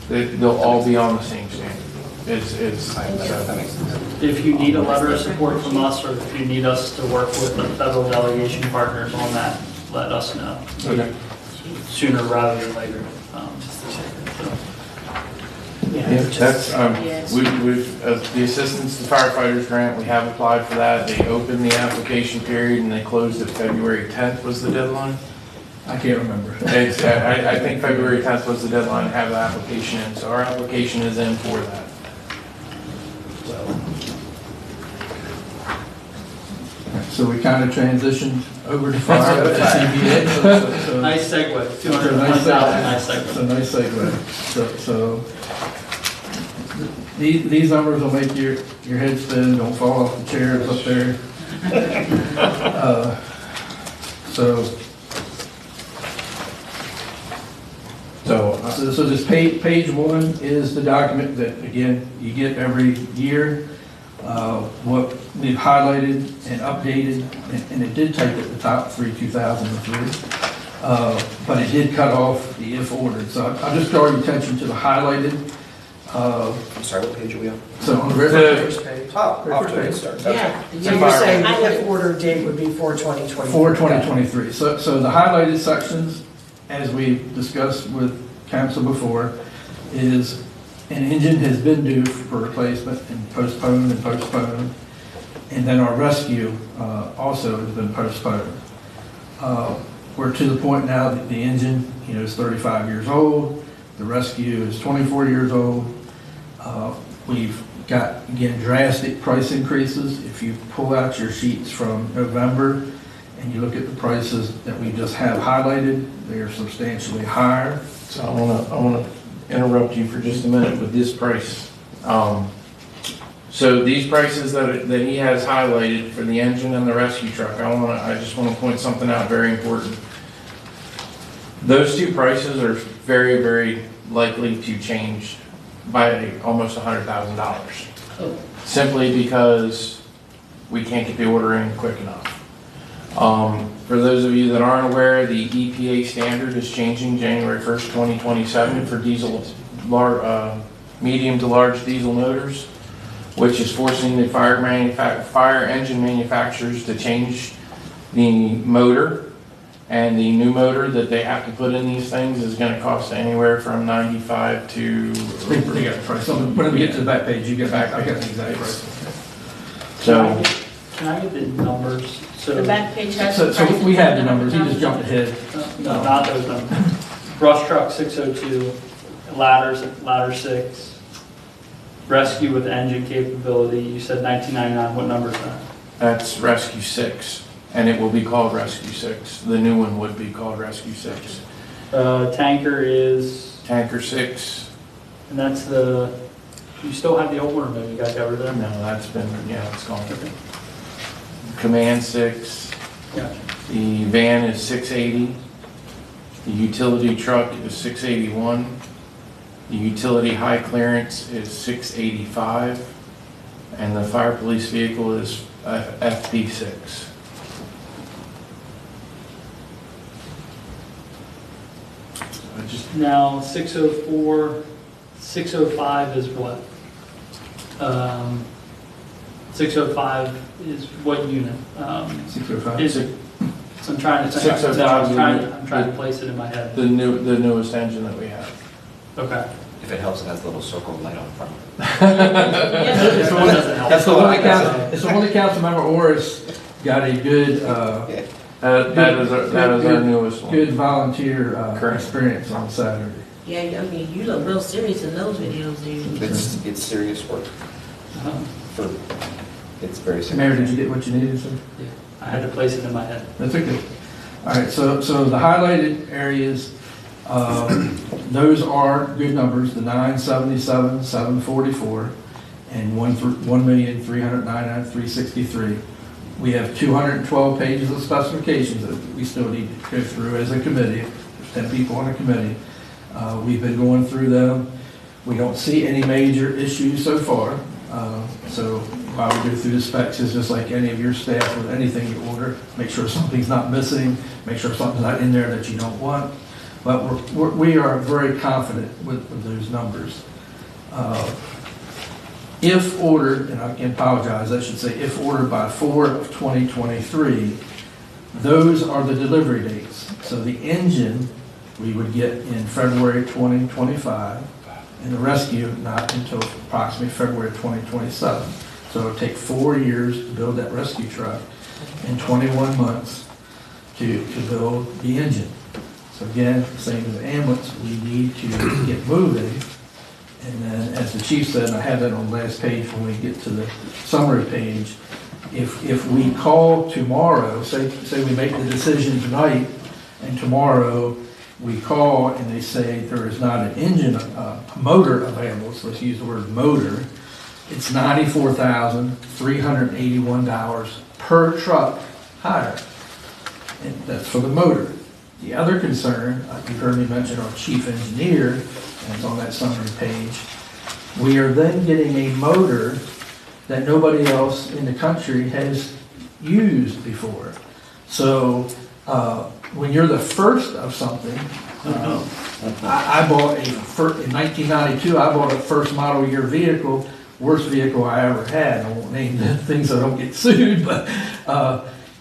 they'll all be on the same standard.
That makes sense.
If you need a letter of support from us, or if you need us to work with the federal delegation partners on that, let us know.
Okay.
Sooner rather than later.
Yeah, that's, the Assistance to Firefighters Grant, we have applied for that. They opened the application period and they closed it February 10th was the deadline.
I can't remember.
I think February 10th was the deadline to have the application in, so our application is in for that.
So we kind of transitioned over to fire at CBA. So-
Nice segue,
Nice
201,000, nice
segue.
segue.
So nice segue. So these numbers will make your head spin, don't fall off the chairs up there. So this page one is the document that, again, you get every year. What we've highlighted and updated, and it did take at the top 2003, but it did cut off the if ordered. So I'll just draw your attention to the highlighted.
I'm sorry, what page are we on?
So on the very first page,
Oh, off to a good start. Okay.
Yeah.
So you're saying the if order date would be for 2023?
for 2023. So the highlighted sections, as we discussed with council before, is an engine has been due for replacement and postponed. And then our rescue also has been postponed. We're to the point now that the engine, is 35 years old. The rescue is 24 years old. We've got, again, drastic price increases. If you pull out your sheets from November and you look at the prices that we just have highlighted, they are substantially higher.
So I wanna interrupt you for just a minute with this price. So these prices that he has highlighted for the engine and the rescue truck, I just want to point something out very important. Those two prices are very, very likely to change by almost $100,000.
Oh.
Simply because we can't get the order in quick enough. For those of you that aren't aware, the EPA standard is changing January 1st, 2027 for diesel, medium to large diesel motors, which is forcing the fire engine manufacturers to change the motor. And the new motor that they have to put in these things is going to cost anywhere from 95 to.
They got the price. So when we get to the back page, you get back, I got the exact price.
So,
Can I get the numbers?
The back page has.
So we have the numbers, he just jumped ahead.
No, not those numbers. Brush truck 602, ladder 6, rescue with engine capability, you said 1999, what number is that?
that's Rescue 6, and it will be called Rescue 6. The new one would be called Rescue 6.
Tanker is,
Tanker 6,
and that's you still have the old one, or no, you got that over there?
no, that's been, yeah, it's gone. Command 6,
Gotcha.
the van is 680, the utility truck is 681, the utility high clearance is 685, and the fire police vehicle is FP6. I just,
Now, 604, 605 is what? 605 is what unit?
605.
Is it, so I'm trying to,
605
I'm trying to place it in my head.
the newest engine that we have.
Okay.
If it helps, it has a little circle light on the front.
This one doesn't help.
It's the one that Councilmember Orris got a good,
That is our newest one.
good volunteer
Correct.
experience on Saturday.
Yeah, I mean, you look real serious in those videos, dude.
It's serious work. It's very serious.
Mayor, did you get what you needed, sir?
I had to place it in my head.
That's okay. All right, so the highlighted areas, those are good numbers, the 977, 744, and 1,399,363. We have 212 pages of specifications that we still need to go through as a committee. There's 10 people on a committee. We've been going through them. We don't see any major issues so far. So while we go through the specs, it's just like any of your staff with anything you order. Make sure something's not missing, make sure something's not in there that you don't want. But we are very confident with those numbers. If ordered, and I can apologize, I should say if ordered by 4/2023, those are the delivery dates. So the engine we would get in February 2025, and the rescue not until approximately February 2027. So it'll take 4 years to build that rescue truck and 21 months to build the engine. So again, same as the ambulance, we need to get moving. And then, as the chief said, and I have that on the last page when we get to the summary page, if we call tomorrow, say we make the decision tonight, and tomorrow we call and they say there is not an engine, motor available, so let's use the word motor, it's $94,381 per truck hire. And that's for the motor. The other concern, you heard me mention our chief engineer, and it's on that summary page, we are then getting a motor that nobody else in the country has used before. So when you're the first of something, I bought in 1992, I bought a first model year vehicle, worst vehicle I ever had. I won't name the things so I don't get sued, but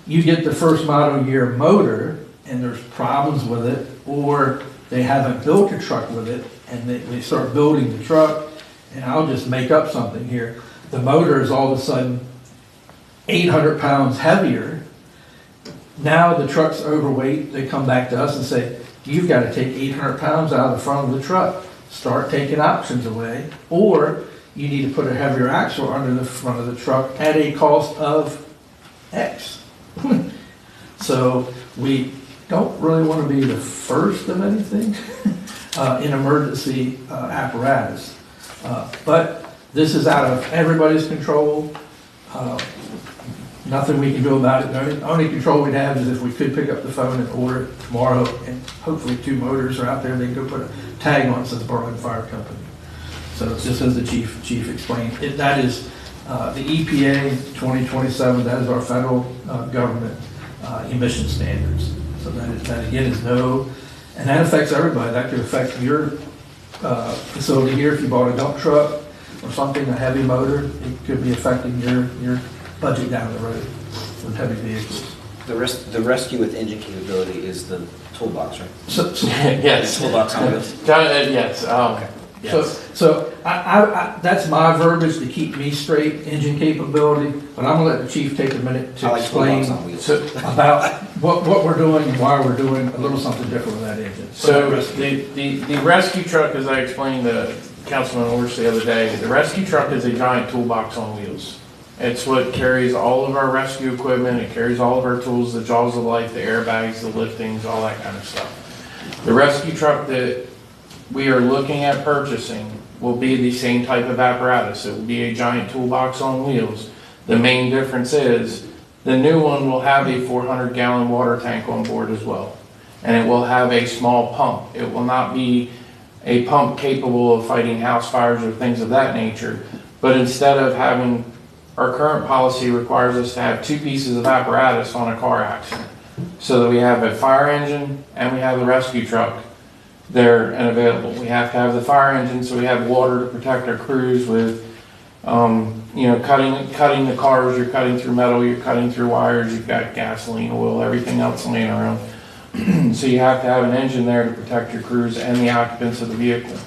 you get the first model year motor and there's problems with it, or they haven't built a truck with it and they start building the truck, and I'll just make up something here. The motor is all of a sudden 800 pounds heavier. Now the truck's overweight, they come back to us and say, you've got to take 800 pounds out of the front of the truck, start taking options away, or you need to put a heavier axle under the front of the truck at a cost of X. So we don't really want to be the first of anything. in emergency apparatus. But this is out of everybody's control. Nothing we can do about it. The only control we'd have is if we could pick up the phone and order it tomorrow, and hopefully 2 motors are out there, they can go put a tag on it, says Berlin Fire Company. So it's just as the chief explained, that is the EPA 2027, that is our federal government emission standards. So that again is no, and that affects everybody. That could affect your facility here if you bought a dump truck or something, a heavy motor. It could be affecting your budget down the road with heavy vehicles.
The rescue with engine capability is the toolbox, right?
So
Yes.
Toolbox on wheels.
Yes, yes.
So I that's my verbiage to keep me straight, engine capability, but I'm gonna let the chief take a minute to
I like
explain
toolbox on wheels.
about what we're doing and why we're doing a little something different with that engine.
So the rescue truck, as I explained to Councilman Orsh the other day, the rescue truck is a giant toolbox on wheels. It's what carries all of our rescue equipment, it carries all of our tools, the jaws of life, the airbags, the liftings, all that kind of stuff. The rescue truck that we are looking at purchasing will be the same type of apparatus. It will be a giant toolbox on wheels. The main difference is the new one will have a 400-gallon water tank on board as well. And it will have a small pump. It will not be a pump capable of fighting house fires or things of that nature. But instead of having, our current policy requires us to have 2 pieces of apparatus on a car accident. So that we have a fire engine and we have the rescue truck there and available. We have to have the fire engine so we have water to protect our crews with, cutting the cars, you're cutting through metal, you're cutting through wires, you've got gasoline, oil, everything else laying around. So you have to have an engine there to protect your crews and the occupants of the vehicle.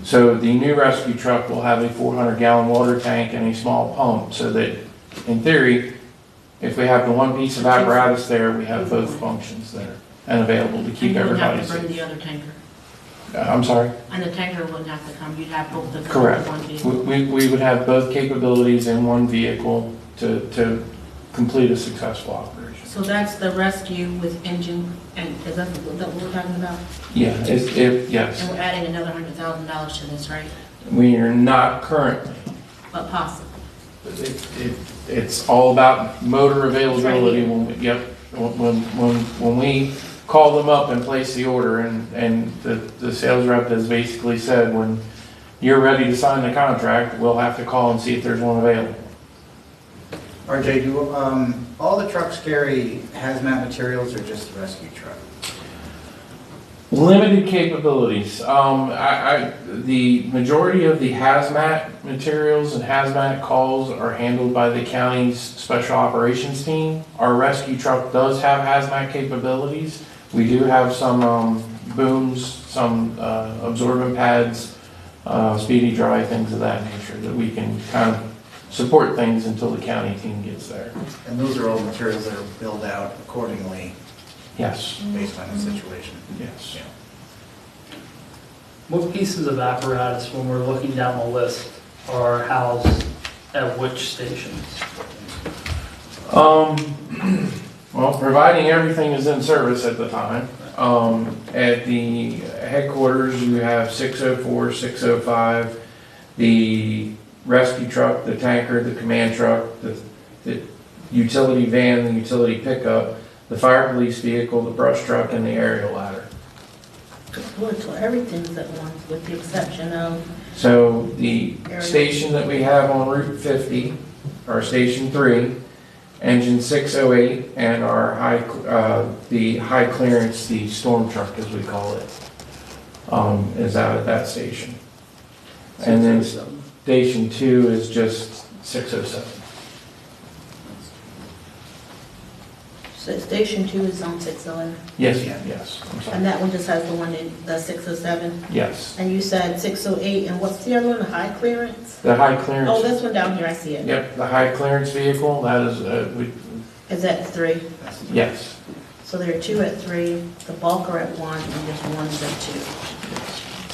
So the new rescue truck will have a 400-gallon water tank and a small pump so that, in theory, if we have the 1 piece of apparatus there, we have both functions there and available to keep everybody
And you wouldn't have to bring
safe.
the other tanker,
I'm sorry?
and the tanker wouldn't have to come, you'd have both of them in
Correct.
one vehicle.
We would have both capabilities in one vehicle to complete a successful operation.
So that's the rescue with engine, and is that what we're talking about?
Yeah, yes.
And we're adding another $100,000 to this, right?
We are not currently.
But possible.
It's all about motor availability when we call them up and place the order, and the sales rep has basically said, when you're ready to sign the contract, we'll have to call and see if there's one available.
RJ, do all the trucks carry hazmat materials or just the rescue truck?
Limited capabilities. The majority of the hazmat materials and hazmat calls are handled by the county's special operations team. Our rescue truck does have hazmat capabilities. We do have some booms, some absorbent pads, speedy dry, things of that nature that we can kind of support things until the county team gets there.
And those are all materials that are billed out accordingly
Yes,
based on the situation?
yes.
What pieces of apparatus, when we're looking down the list, are housed at which stations?
Well, providing everything is in service at the time. At the headquarters, you have 604, 605, the rescue truck, the tanker, the command truck, the utility van, the utility pickup, the fire police vehicle, the brush truck, and the aerial ladder.
So everything's at once, with the exception of,
So the station that we have on Route 50, our Station 3, engine 608, and our the high clearance, the storm truck as we call it, is out at that station. And then Station 2 is just 607.
so Station 2 is on 611,
Yes, yes, I'm sorry.
and that one just has the one in, the 607.
Yes,
And you said 608, and what's the other one, the high clearance?
the high
Oh,
clearance,
this one down here, I see it.
yep, the high clearance vehicle, that is,
Is that 3?
yes.
So there are 2 at 3, the bulk are at 1, and just 1's at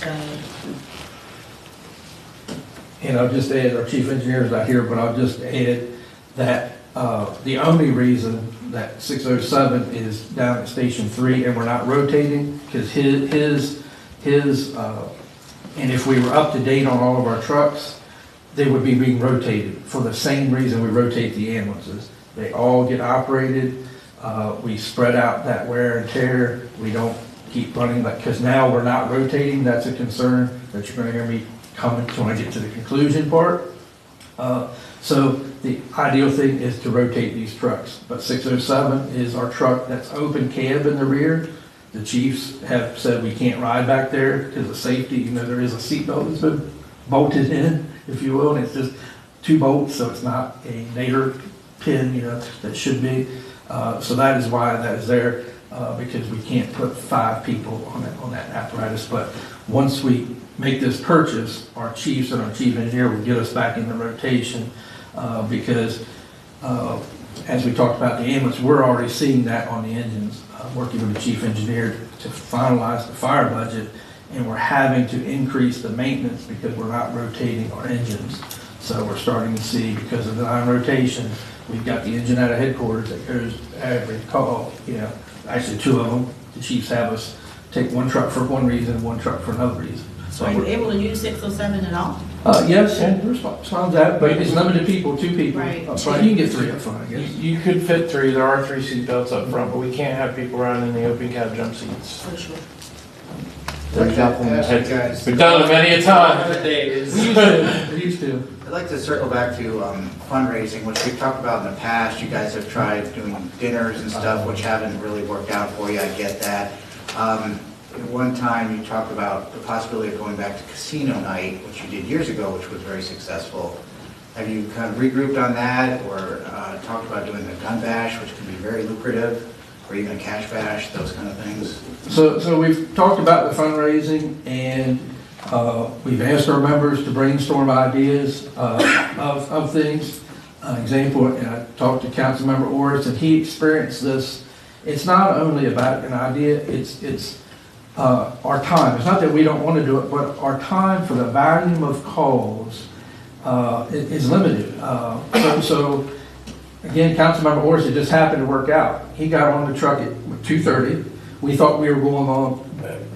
2. Got it.
And I'll just add, our chief engineer is not here, but I'll just add that the only reason that 607 is down at Station 3 and we're not rotating, because his and if we were up to date on all of our trucks, they would be being rotated for the same reason we rotate the ambulances. They all get operated, we spread out that wear and tear, we don't keep running, because now we're not rotating, that's a concern that you're gonna hear me coming when I get to the conclusion part. So the ideal thing is to rotate these trucks, but 607 is our truck that's open cab in the rear. The chiefs have said we can't ride back there because of safety, even though there is a seatbelt that's been bolted in, if you will, and it's just 2 bolts, so it's not a nader pin, that should be. So that is why that is there, because we can't put 5 people on that apparatus. But once we make this purchase, our chiefs and our chief engineer will get us back in the rotation, because as we talked about the ambulance, we're already seeing that on the engines, working with the chief engineer to finalize the fire budget, and we're having to increase the maintenance because we're not rotating our engines. So we're starting to see, because of the non-rotation, we've got the engine out of headquarters that goes every call, actually 2 of them. The chiefs have us take 1 truck for one reason, 1 truck for another reason.
So are you able to use 607 at all?
Yes, and response to that, but it's limited people, 2 people.
Right.
Up front. You can get 3 up front, I guess.
You could fit 3, there are 3 seat belts up front, but we can't have people riding in the open cab jump seats.
For sure.
There's nothing
Ask you
that-
guys-
We've done it many a time.
We used to.
I'd like to circle back to fundraising, which we've talked about in the past. You guys have tried doing dinners and stuff, which haven't really worked out for you, I get that. At one time, you talked about the possibility of going back to casino night, which you did years ago, which was very successful. Have you kind of regrouped on that, or talked about doing a gun bash, which can be very lucrative, or even a cash bash, those kind of things?
So we've talked about the fundraising, and we've asked our members to brainstorm ideas of things. Example, and I talked to Councilmember Orris, and he experienced this. It's not only about an idea, it's our time. It's not that we don't want to do it, but our time for the volume of calls is limited. So again, Councilmember Orris, it just happened to work out. He got on the truck at 2:30. We thought we were going on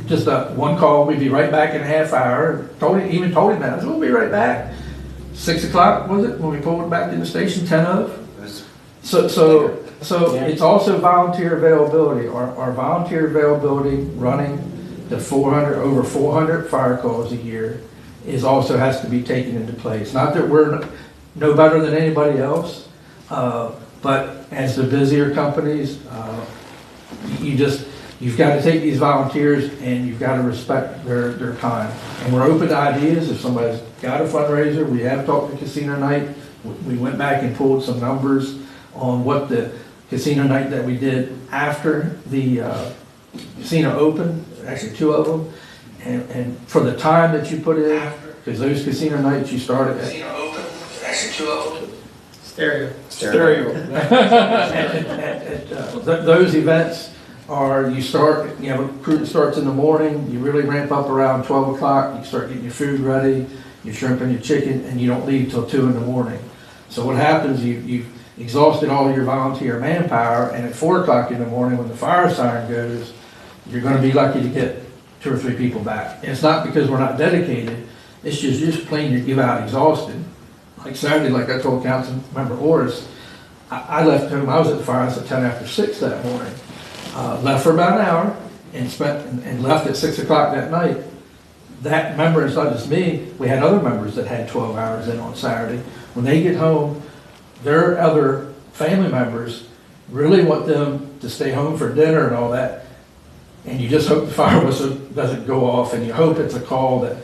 just 1 call. We'd be right back in a half hour. Even told him that. I said, we'll be right back. 6 o'clock, was it, when we pulled back to the station, 10 of? So it's also volunteer availability. Our volunteer availability running the over 400 fire calls a year also has to be taken into place. Not that we're no better than anybody else, but as the busier companies, you've got to take these volunteers and you've got to respect their time. And we're open to ideas. If somebody's got a fundraiser, we have talked to Casino Night. We went back and pulled some numbers on what the casino night that we did after the casino opened, actually 2 of them, and for the time that you put in, because those casino nights you started at. Casino opened, actually 2 of them.
Stereo.
Those events are, recruiting starts in the morning, you really ramp up around 12 o'clock, you start getting your food ready, your shrimp and your chicken, and you don't leave till 2 in the morning. So what happens, you've exhausted all your volunteer manpower, and at 4 o'clock in the morning when the fire siren goes, you're gonna be lucky to get 2 or 3 people back. And it's not because we're not dedicated, it's just plain you give out exhausted. Like Saturday, like I told Councilmember Orris, I left home, I was at the firehouse at 10 after 6 that morning. Left for about an hour and left at 6 o'clock that night. That member, it's not just me, we had other members that had 12 hours in on Saturday. When they get home, their other family members really want them to stay home for dinner and all that. And you just hope the fire whistle doesn't go off, and you hope it's a call that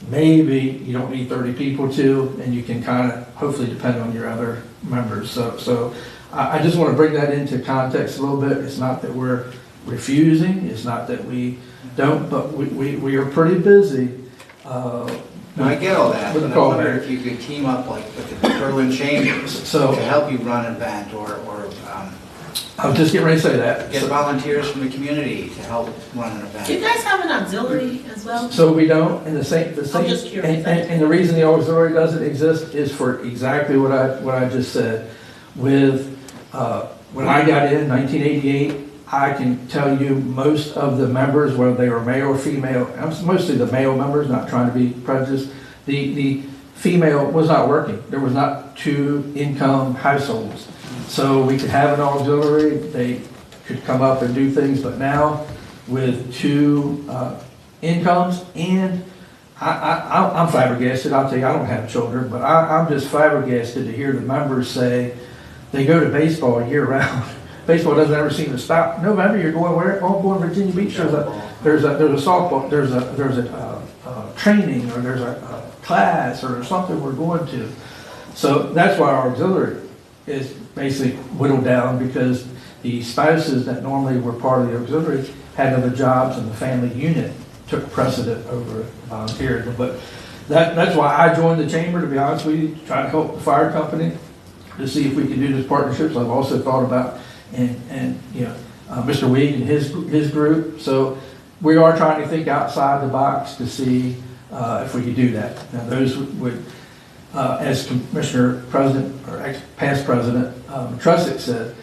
maybe you don't need 30 people to, and you can kind of hopefully depend on your other members. So I just want to bring that into context a little bit. It's not that we're refusing, it's not that we don't, but we are pretty busy.
No, I get all that,
With
but
the
I
call
wonder
back.
if you could team up like with the Berlin Chambers
So-
to help you run an event, or
I was just getting ready to say that.
get volunteers from the community to help run an
Do you
event.
guys have an auxiliary as well?
So we don't, and the same,
I'm just curious.
and the reason the auxiliary doesn't exist is for exactly what I just said. With, when I got in 1988, I can tell you, most of the members, whether they were male or female, mostly the male members, not trying to be prejudiced, the female was not working. There was not 2 income households. So we could have an auxiliary, they could come up and do things, but now with 2 incomes, and I'm flabbergasted, I'll tell you, I don't have children, but I'm just flabbergasted to hear the members say they go to baseball year round. Baseball doesn't ever seem to stop. November, you're going where? Oh, I'm going to Virginia Beach. There's a softball. There's a training, or there's a class, or there's something we're going to. So that's why our auxiliary is basically whittled down, because the spouses that normally were part of the auxiliary had other jobs, and the family unit took precedent over volunteerism. But that's why I joined the chamber, to be honest with you, to try to help the fire company to see if we could do this partnerships. I've also thought about Mr. Weed and his group. So we are trying to think outside the box to see if we could do that. Now, those would, as Commissioner President, or past President Trussick said,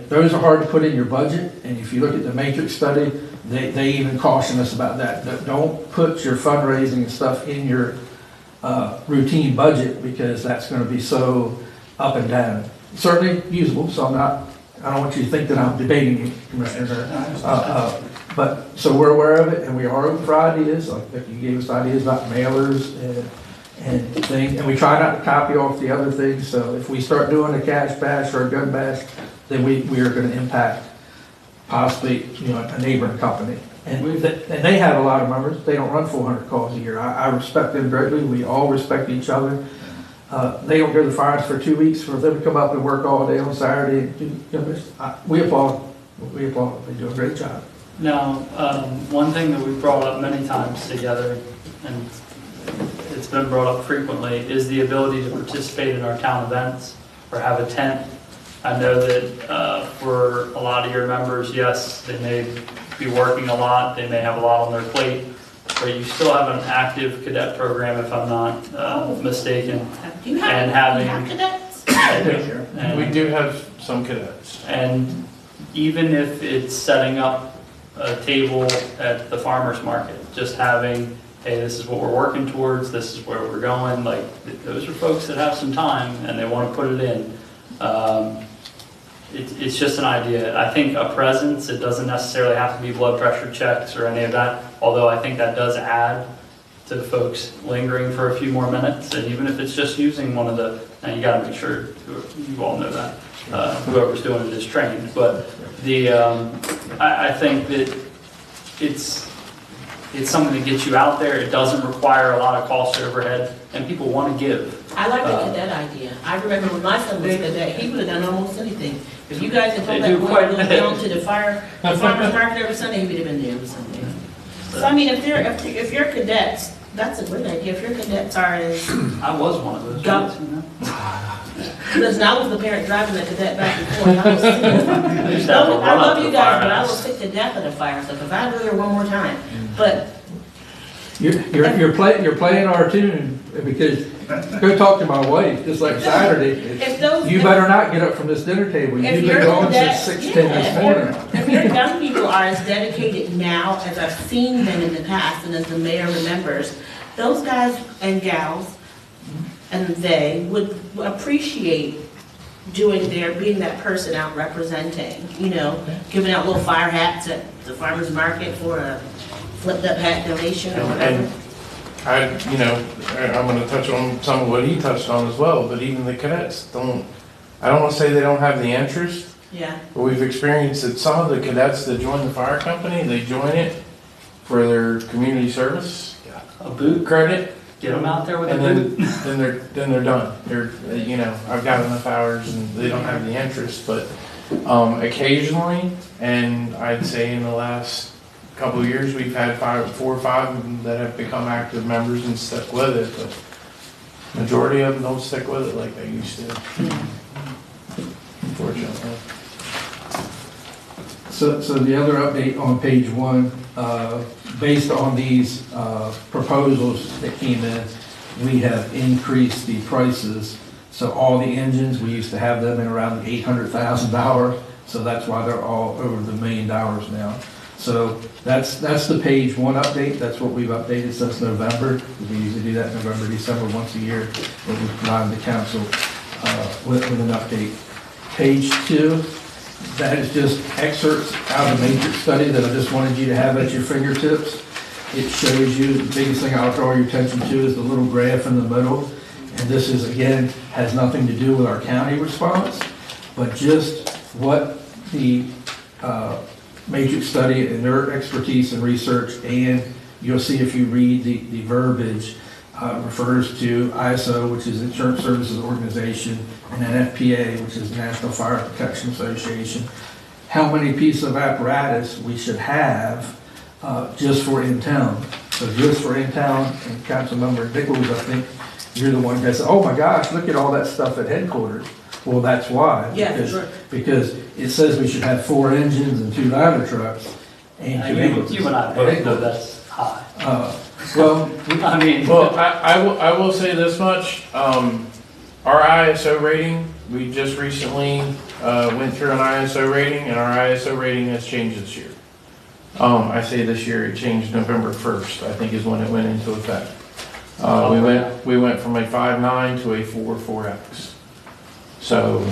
those are hard to put in your budget. And if you look at the matrix study, they even caution us about that. Don't put your fundraising and stuff in your routine budget, because that's going to be so up and down. Certainly usable, so I don't want you to think that I'm debating you, Commissioner. But, so we're aware of it, and we are open for ideas, like you gave us ideas about mailers and things, and we try not to copy off the other things. So if we start doing a cash bash or a gun bash, then we are going to impact possibly, a neighboring company. And they have a lot of members. They don't run 400 calls a year. I respect them greatly. We all respect each other. They don't go to the fires for 2 weeks for them to come up and work all day on Saturday. We applaud. They do a great job.
Now, one thing that we've brought up many times together, and it's been brought up frequently, is the ability to participate in our town events or have a tent. I know that for a lot of your members, yes, they may be working a lot, they may have a lot on their plate, but you still have an active cadet program, if I'm not mistaken.
Do you have, cadets?
And
We do have some cadets.
And even if it's setting up a table at the farmer's market, just having, hey, this is what we're working towards, this is where we're going, like, those are folks that have some time and they want to put it in. It's just an idea. I think a presence, it doesn't necessarily have to be blood pressure checks or any of that, although I think that does add to folks lingering for a few more minutes. And even if it's just using one of the, and you got to make sure, you all know that, whoever's doing it is trained. But I think that it's something that gets you out there. It doesn't require a lot of cost overhead, and people want to give.
I like the cadet idea. I remember when my son was a cadet, he would have done almost anything. If you guys had told that boy to go down to the farmer's market every Sunday, he would have been there every Sunday. So I mean, if you're cadets, that's a great idea. If your cadets are as
I was one of those.
Listen, I was the parent driving the cadet back and forth. I love you guys, but I was sick to death of the fire stuff. If I go there one more time, but
You're playing our tune, because go talk to my wife, just like Saturday. You better not get up from this dinner table. You've been going since 6:10 this morning.
If your young people are as dedicated now as I've seen them in the past, and as the mayor remembers, those guys and gals, and they would appreciate being that person out representing, giving out little fire hats at the farmer's market for a flipped up hat donation or whatever.
And I'm going to touch on some of what he touched on as well, but even the cadets I don't want to say they don't have the interest,
Yeah.
but we've experienced that some of the cadets that join the fire company, they join it for their community service,
A boot
credit,
Get them out there with a
and
boot.
then they're done. They're, I've got enough hours and they don't have the interest, but occasionally, and I'd say in the last couple of years, we've had 4 or 5 of them that have become active members and stuck with it, but majority of them don't stick with it like they used to. Unfortunately.
So the other update on page 1, based on these proposals that came in, we have increased the prices. So all the engines, we used to have them in around the $800,000 So that's why they're all over the $1 million now. So that's the page one update. That's what we've updated since November. We usually do that November, December, once a year, when we provide the council with an update. Page 2, that is just excerpts out of the matrix study that I just wanted you to have at your fingertips. It shows you, the biggest thing I'll draw your attention to is the little graph in the middle. And this is, again, has nothing to do with our county response, but just what the matrix study and their expertise and research, and you'll see if you read the verbiage, refers to ISO, which is Insurance Services Organization, and then FPA, which is National Fire Protection Association, how many pieces of apparatus we should have just for in town. So just for in town, and Councilmember Nichols, I think you're the one that said, oh my gosh, look at all that stuff at headquarters. Well, that's why.
Yeah,
because-
sure.
Because it says we should have 4 engines and 2 ladder trucks and 2 ambulances.
You and I both know that's high.
Well,
I mean.
Well, I will say this much, our ISO rating, we just recently went through an ISO rating, and our ISO rating has changed this year. I say this year, it changed November 1st, I think is when it went into effect. We went from a 5.9 to a 4.4X. So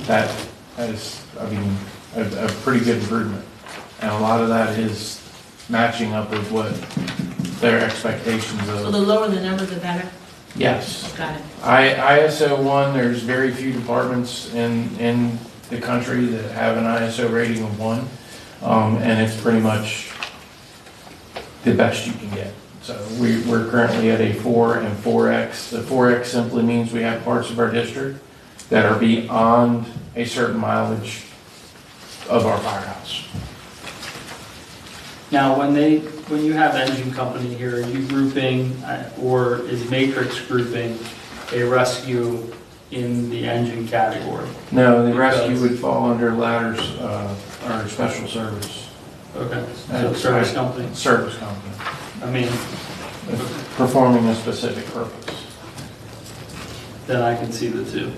that is, I mean, a pretty good improvement. And a lot of that is matching up with what their expectations
So
of.
the lower the number, the better?
Yes.
Got it.
ISO 1, there's very few departments in the country that have an ISO rating of 1. And it's pretty much the best you can get. So we're currently at a 4 and 4X. The 4X simply means we have parts of our district that are beyond a certain mileage of our firehouse.
Now, when you have engine company here, are you grouping, or is Matrix grouping a rescue in the engine category?
No, the rescue would fall under ladders, our special service.
Okay, so service company,
Service company,
I mean,
performing a specific purpose.
then I can see the 2.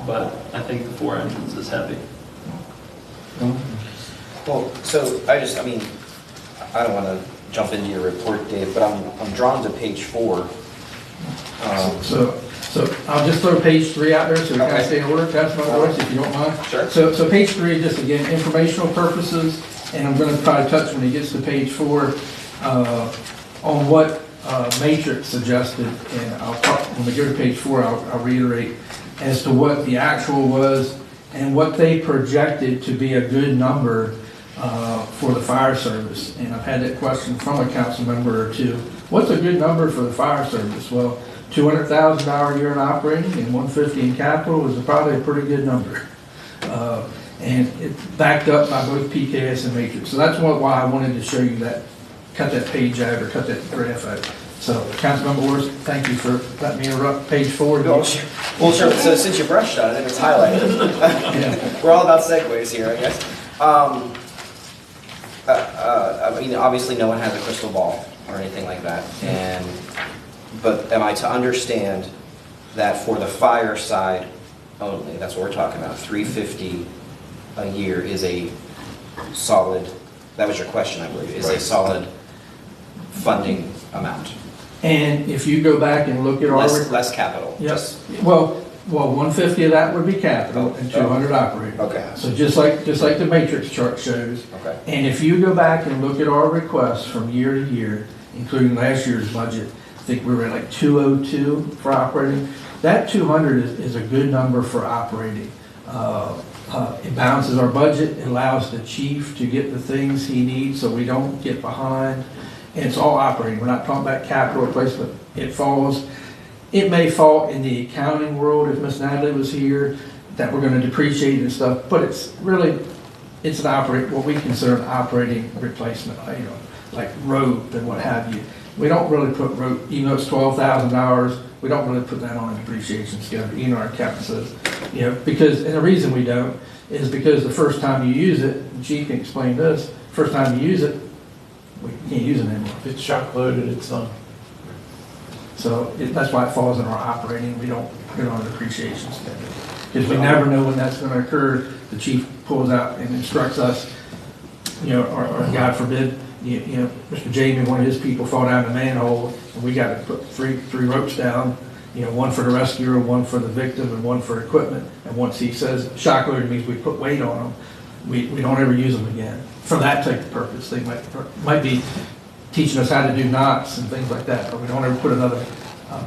But I think the 4 engines is heavy.
Well, so I mean, I don't want to jump into your report, Dave, but I'm drawn to page 4.
So I'll just throw page 3 out there so we kind of
Okay.
stay in order, Councilmember Boyce, if you don't mind.
Sure.
So page 3, just again, informational purposes, and I'm going to try to touch when he gets to page 4 on what Matrix suggested, and when we go to page 4, I'll reiterate as to what the actual was and what they projected to be a good number for the fire service. And I've had that question from a council member or two. What's a good number for the fire service? Well, $200,000 a year in operating and $150 in capital is probably a pretty good number. And it's backed up by both PKS and Matrix. So that's why I wanted to show you that, cut that page out or cut that graph out. So, Councilmember Wars, thank you for letting me interrupt page 4.
Well, sure. So since you brushed on it and it's highlighted,
Yeah.
we're all about segues here, I guess. I mean, obviously, no one has a crystal ball or anything like that. But am I to understand that for the fire side only, that's what we're talking about, $350 a year is a solid, that was your question, I believe, is a
Right.
solid funding amount?
And if you go back and look at our...
Less capital?
Yes, well, 150 of that would be capital and 200 operating.
Okay.
So just like the matrix chart shows.
Okay.
And if you go back and look at our requests from year to year, including last year's budget, I think we were at like 202 for operating. That 200 is a good number for operating. It balances our budget, it allows the chief to get the things he needs so we don't get behind. And it's all operating. We're not talking about capital replacement. It may fall in the accounting world if Miss Natalie was here, that we're going to depreciate and stuff, but it's what we consider an operating replacement, like rope and what have you. We don't really put rope, even though it's $12,000, we don't really put that on a depreciation schedule, even our accountant says, and the reason we don't is because the first time you use it, and Chief can explain this, first time you use it, we can't use it anymore.
If it's shock loaded, it's done.
So that's why it falls in our operating. We don't put it on a depreciation schedule. Because we never know when that's going to occur. The chief pulls out and instructs us, or God forbid, Mr. Jamie, one of his people fall down the manhole, and we got to put three ropes down, one for the rescuer, one for the victim, and one for equipment. And once he says shock load, it means we put weight on them. We don't ever use them again for that type of purpose. They might be teaching us how to do knots and things like that, but we don't ever put another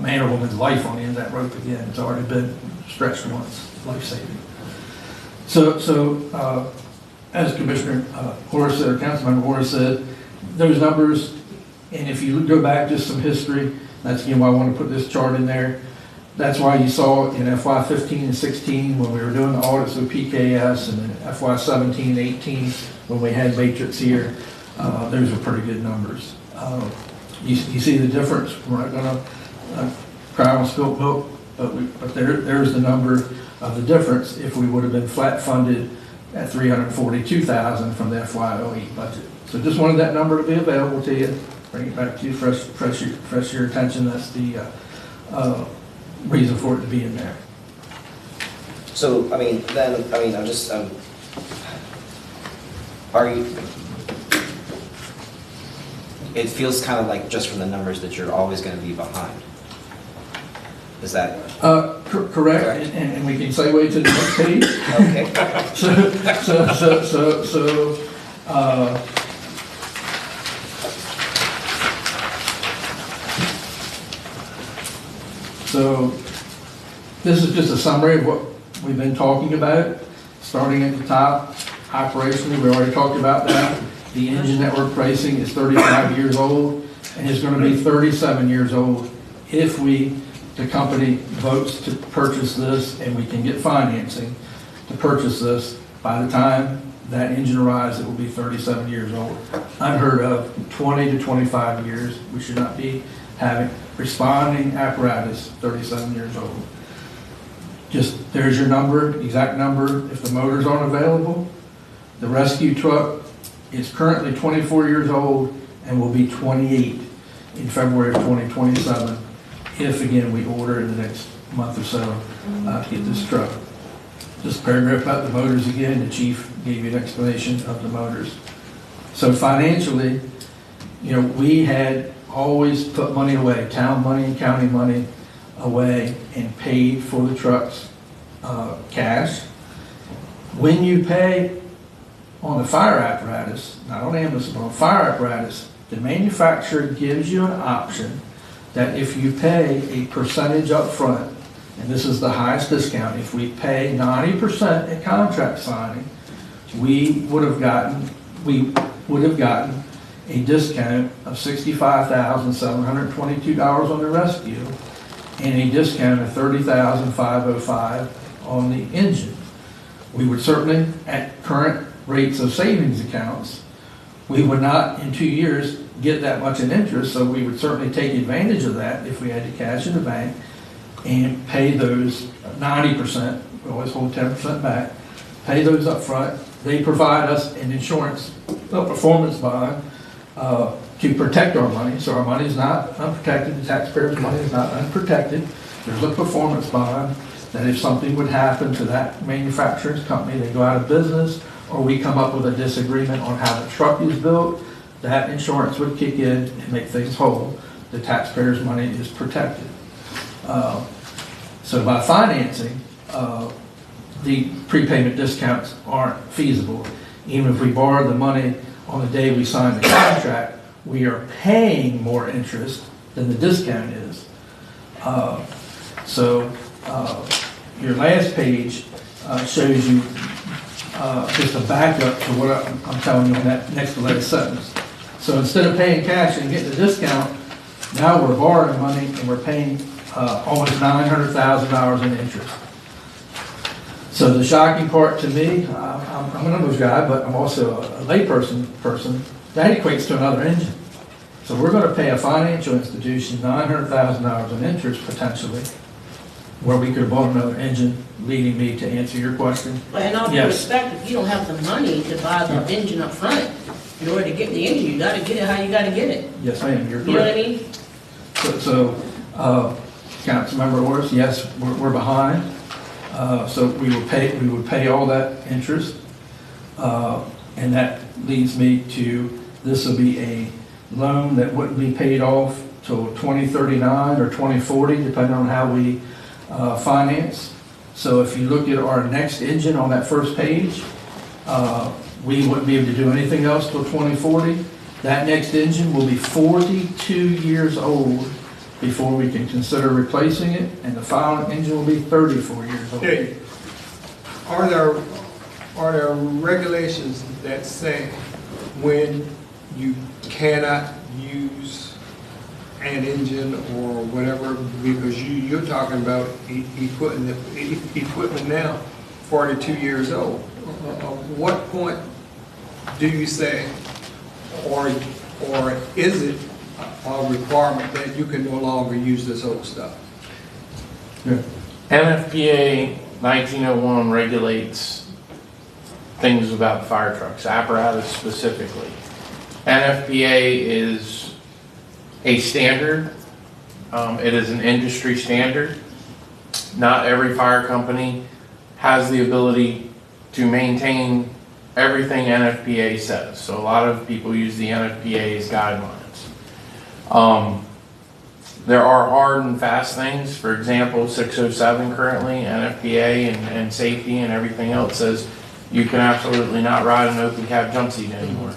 man or woman's life on the end of that rope again. It's already been stretched once, life-saving. So as Commissioner Horace or Councilmember Horace said, those numbers, and if you go back just some history, that's again why I want to put this chart in there. That's why you saw in FY 15 and 16 when we were doing the audits with PKS, and then FY 17 and 18 when we had Matrix here, those were pretty good numbers. You see the difference. We're not going to cry on spilt milk, but there's the number of the difference if we would have been flat funded at $342,000 from the FY08 budget. So just wanted that number to be available to you. Bring it back to you, fresh your attention. That's the reason for it to be in there.
So, I'm just, are you, it feels kind of like just from the numbers that you're always going to be behind. Is that?
Correct, and we can segue to the next page.
Okay.
So this is just a summary of what we've been talking about. Starting at the top, operationally, we already talked about that. The engine network pricing is 35 years old and is going to be 37 years old if the company votes to purchase this and we can get financing to purchase this. By the time that engine arrives, it will be 37 years old. Unheard of, 20 to 25 years. We should not be having responding apparatus 37 years old. Just, there's your number, exact number. If the motors aren't available, the rescue truck is currently 24 years old and will be 28 in February of 2027 if, again, we order in the next month or so to get this truck. Just a paragraph about the motors again. The chief gave you an explanation of the motors. So financially, we had always put money away, town money and county money away, and paid for the trucks cash. When you pay on the fire apparatus, not on ambulance, but on fire apparatus, the manufacturer gives you an option that if you pay a percentage up front, and this is the highest discount, if we pay 90% at contract signing, we would have gotten a discount of $65,722 on the rescue and a discount of $30,505 on the engine. We would certainly, at current rates of savings accounts, we would not in 2 years get that much in interest, so we would certainly take advantage of that if we had the cash in the bank and pay those 90%, we always hold 10% back, pay those up front. They provide us an insurance, a performance bond to protect our money, so our money is not unprotected, the taxpayers' money is not unprotected. There's a performance bond that if something would happen to that manufacturer's company, they go out of business, or we come up with a disagreement on how the truck is built, that insurance would kick in and make things whole. The taxpayers' money is protected. So by financing, the prepayment discounts aren't feasible. Even if we borrowed the money on the day we signed the contract, we are paying more interest than the discount is. Your last page shows you just a backup to what I'm telling you on that next to last sentence. So instead of paying cash and getting the discount, now we're borrowing money and we're paying almost $900,000 in interest. So the shocking part to me, I'm a numbers guy, but I'm also a layperson. That equates to another engine. So we're going to pay a financial institution $900,000 in interest potentially, where we could have bought another engine, leading me to answer your question.
But in all due
Yes.
respect, if you don't have the money to buy the engine up front, in order to get the engine, you gotta get it how you gotta get it.
Yes, ma'am, you're correct.
You know what I mean?
So, Councilmember Orris, yes, we're behind. So we would pay all that interest. And that leads me to, this will be a loan that wouldn't be paid off till 2039 or 2040, depending on how we finance. So if you look at our next engine on that first page, we wouldn't be able to do anything else till 2040. That next engine will be 42 years old before we can consider replacing it, and the final engine will be 34 years old.
Okay. Are there regulations that say when you cannot use an engine or whatever, because you're talking about equipment now, 42 years old. What point do you say, or is it a requirement that you can no longer use this old stuff?
Yeah.
NFPA 1901 regulates things about fire trucks, apparatus specifically. NFPA is a standard. It is an industry standard. Not every fire company has the ability to maintain everything NFPA says. So a lot of people use the NFPA's guidelines. There are hard and fast things. For example, 607 currently, NFPA and safety and everything else says you can absolutely not ride an open cab jump seat anymore.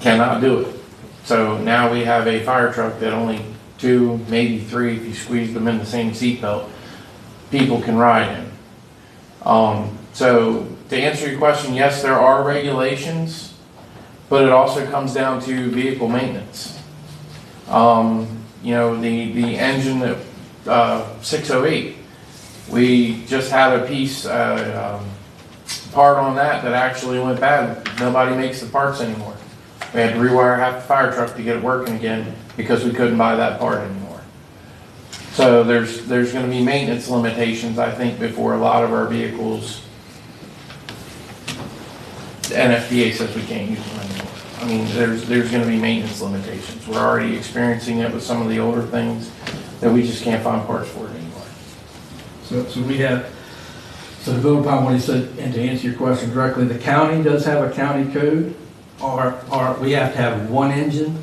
Cannot do it. So now we have a fire truck that only 2, maybe 3, if you squeeze them in the same seatbelt, people can ride in. So to answer your question, yes, there are regulations, but it also comes down to vehicle maintenance. You know, the engine that 608, we just had a piece part on that actually went bad. Nobody makes the parts anymore. We had to rewire half the fire truck to get it working again because we couldn't buy that part anymore. So there's going to be maintenance limitations, I think, before a lot of our vehicles, the NFPA says we can't use them anymore. I mean, there's going to be maintenance limitations. We're already experiencing it with some of the older things that we just can't find parts for it anymore.
So we have, so to build upon what he said, and to answer your question directly, the county does have a county code, or we have to have one engine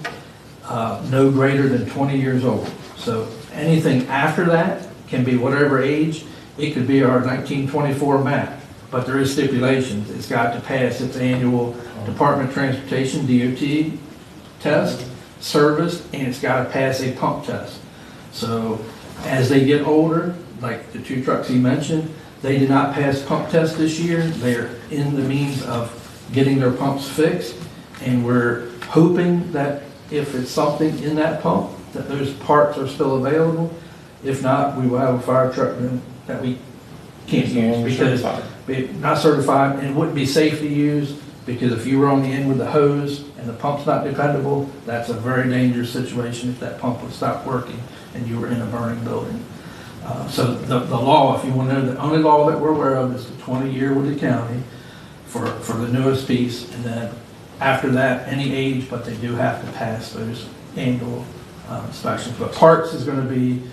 no greater than 20 years old. So anything after that can be whatever age. It could be our 1924 Mack, but there is stipulations. It's got to pass its annual Department of Transportation, DOT test, service, and it's got to pass a pump test. So as they get older, like the 2 trucks he mentioned, they did not pass pump test this year. They're in the means of getting their pumps fixed, and we're hoping that if it's something in that pump, that those parts are still available. If not, we will have a fire truck that we can't use because it's not certified, and it wouldn't be safe to use, because if you were on the end with the hose and the pump's not dependable, that's a very dangerous situation if that pump would stop working and you were in a burning building. So the law, if you want to know, the only law that we're aware of is the 20-year with the county for the newest piece, and then after that, any age, but they do have to pass those annual inspections. But parts is going to be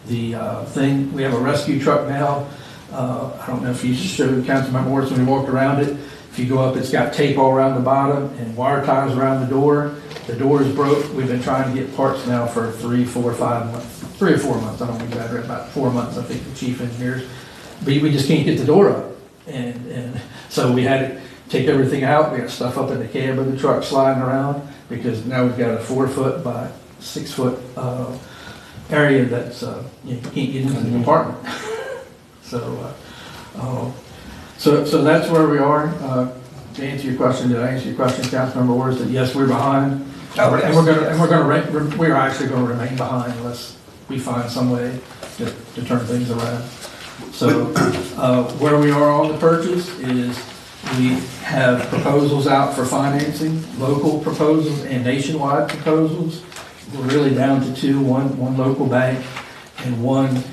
the thing. We have a rescue truck now. I don't know if you showed Councilmember Morris when we walked around it. If you go up, it's got tape all around the bottom and wire ties around the door. The door is broke. We've been trying to get parts now for 3, 4, 5 months. 3 or 4 months. I don't think better. About 4 months, I think, the chief engineers. But we just can't get the door up. And so we had to take everything out. We got stuff up in the cab of the truck sliding around, because now we've got a 4-foot by 6-foot area that's you can't get into the compartment. So that's where we are. To answer your question, did I answer your question, Councilmember Ward? That yes, we're behind, and we're actually going to remain behind unless we find some way to turn things around. So where we are on the purchase is we have proposals out for financing, local proposals and nationwide proposals. We're really down to 2, one local bank and one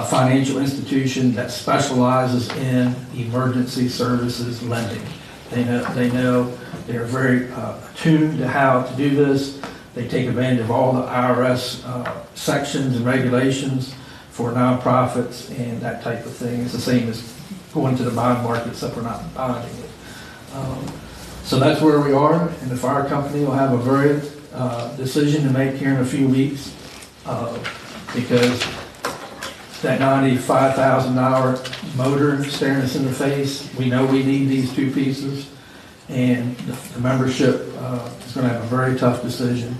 financial institution that specializes in emergency services lending. They know they're very attuned to how to do this. They take advantage of all the IRS sections and regulations for nonprofits and that type of thing. It's the same as going to the bond market, except we're not bonding it. So that's where we are, and the fire company will have a very decision to make here in a few weeks, because that $95,000 motor staring us in the face, we know we need these two pieces, and the membership is going to have a very tough decision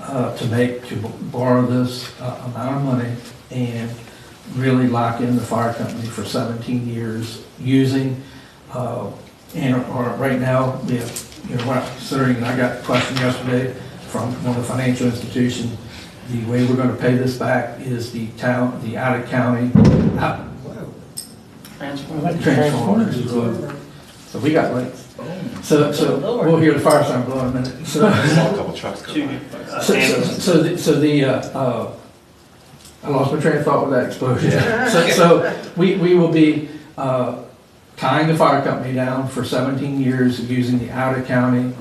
to make, to borrow this amount of money and really lock in the fire company for 17 years using, right now, we have, we're considering, and I got a question yesterday from one of the financial institutions, the way we're going to pay this back is the out of county transformers. So we got like, so we'll hear the fire sign blow in a minute. So,
I saw a couple trucks go by.
I lost my train of thought with that explosion. So we will be tying the fire company down for 17 years using the out of town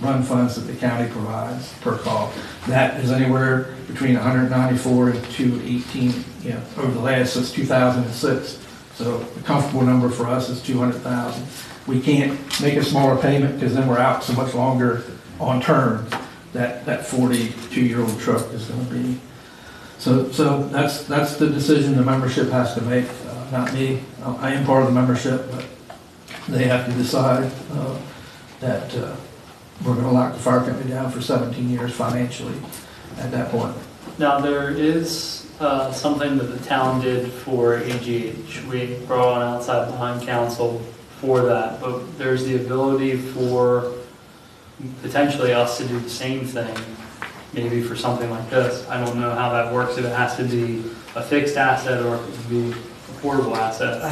run funds that the county provides per call. That is anywhere between 194 and 218, over the last, since 2006. So a comfortable number for us is 200,000. We can't make a smaller payment because then we're out so much longer on term that 42-year-old truck is going to be. So that's the decision the membership has to make, not me. I am part of the membership, but they have to decide that we're going to lock the fire company down for 17 years financially at that point.
Now, there is something that the town did for AGH. We brought on outside bond counsel for that, but there's the ability for potentially us to do the same thing, maybe for something like this. I don't know how that works, if it has to be a fixed asset or if it can be a portable asset.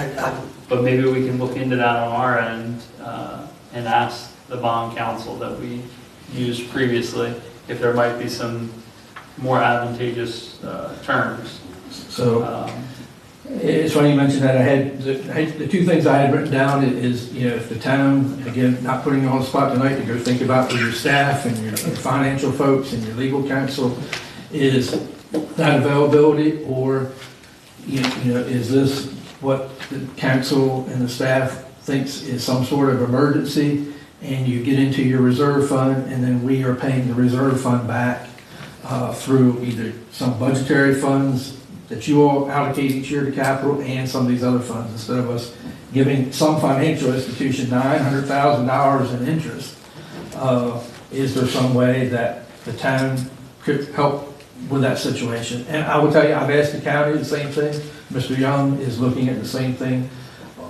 But maybe we can look into that on our end and ask the bond counsel that we used previously if there might be some more advantageous terms.
So it's funny you mentioned that. I had the two things I had written down is, if the town, again, not putting you on the spot tonight, to go think about with your staff and your financial folks and your legal counsel, is that availability, or is this what the council and the staff thinks is some sort of emergency, and you get into your reserve fund, and then we are paying the reserve fund back through either some budgetary funds that you all allocate each year to capital and some of these other funds, instead of us giving some financial institution $900,000 in interest. Is there some way that the town could help with that situation? And I will tell you, I've asked the county the same thing. Mr. Young is looking at the same thing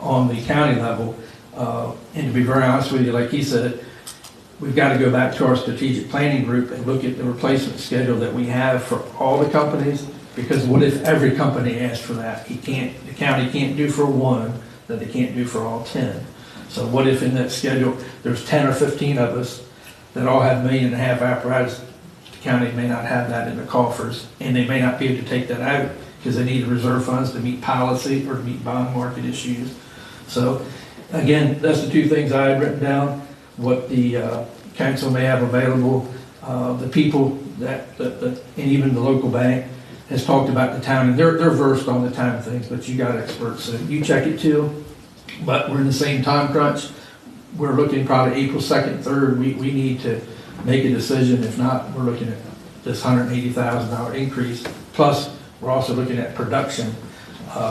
on the county level. And to be very honest with you, like he said, we've got to go back to our strategic planning group and look at the replacement schedule that we have for all the companies, because what if every company asked for that? The county can't do for one that they can't do for all 10. So what if in that schedule, there's 10 or 15 of us that all have $1.5 million apparatus? The county may not have that in the coffers, and they may not be able to take that out because they need reserve funds to meet policy or to meet bond market issues. So again, that's the two things I had written down. What the council may have available, the people and even the local bank has talked about the town, and they're versed on the time things, but you got experts, so you check it too. But we're in the same time crunch. We're looking probably April 2nd, 3rd, we need to make a decision. If not, we're looking at this $180,000 increase. Plus, we're also looking at production.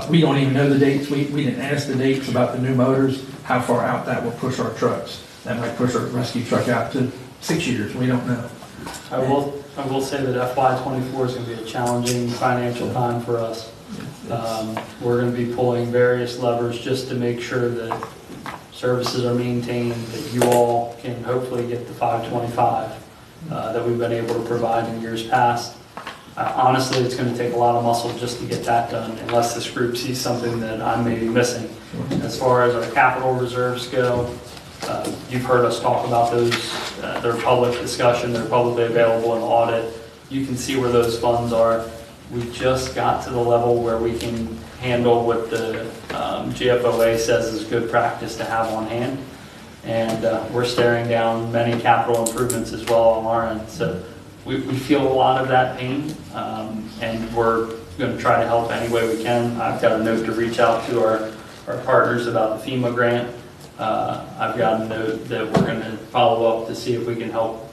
We don't even know the dates. We didn't ask the dates about the new motors, how far out that will push our trucks. That might push our rescue truck out to 6 years, we don't know.
I will say that FY24 is going to be a challenging financial time for us. We're going to be pulling various levers just to make sure that services are maintained, that you all can hopefully get the 525 that we've been able to provide in years past. Honestly, it's going to take a lot of muscle just to get that done, unless this group sees something that I may be missing. As far as our capital reserves go, you've heard us talk about those. They're public discussion. They're publicly available in the audit. You can see where those funds are. We just got to the level where we can handle what the GFOA says is good practice to have on hand. And we're staring down many capital improvements as well on our end. So we feel a lot of that pain, and we're going to try to help any way we can. I've got a note to reach out to our partners about the FEMA grant. I've got a note that we're going to follow up to see if we can help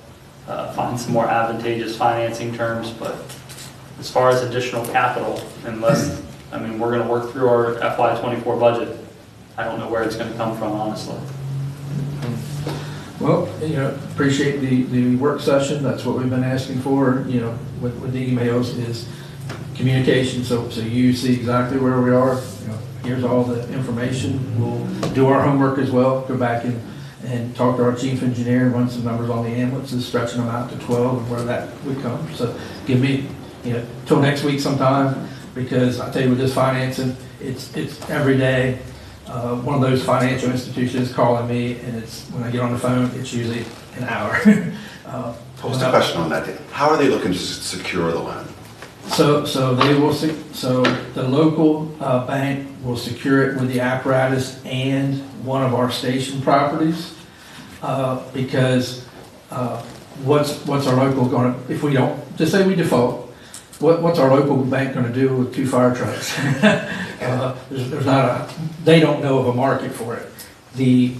find some more advantageous financing terms, but as far as additional capital, unless, I mean, we're going to work through our FY24 budget. I don't know where it's going to come from, honestly.
Well, appreciate the work session, that's what we've been asking for, with the emails is communication, so you see exactly where we are, here's all the information, we'll do our homework as well, go back and talk to our chief engineer, run some numbers on the ambulances, stretching them out to 12 and where that would come, so give me, till next week sometime, because I tell you with this financing, it's every day. One of those financial institutions calling me, and it's when I get on the phone, it's usually an hour.
Just a question on that. How are they looking to secure the loan?
So they will. So the local bank will secure it with the apparatus and one of our station properties, because what's our local going to, if we don't, just say we default, what's our local bank going to do with 2 fire trucks? There's not they don't know of a market for it. The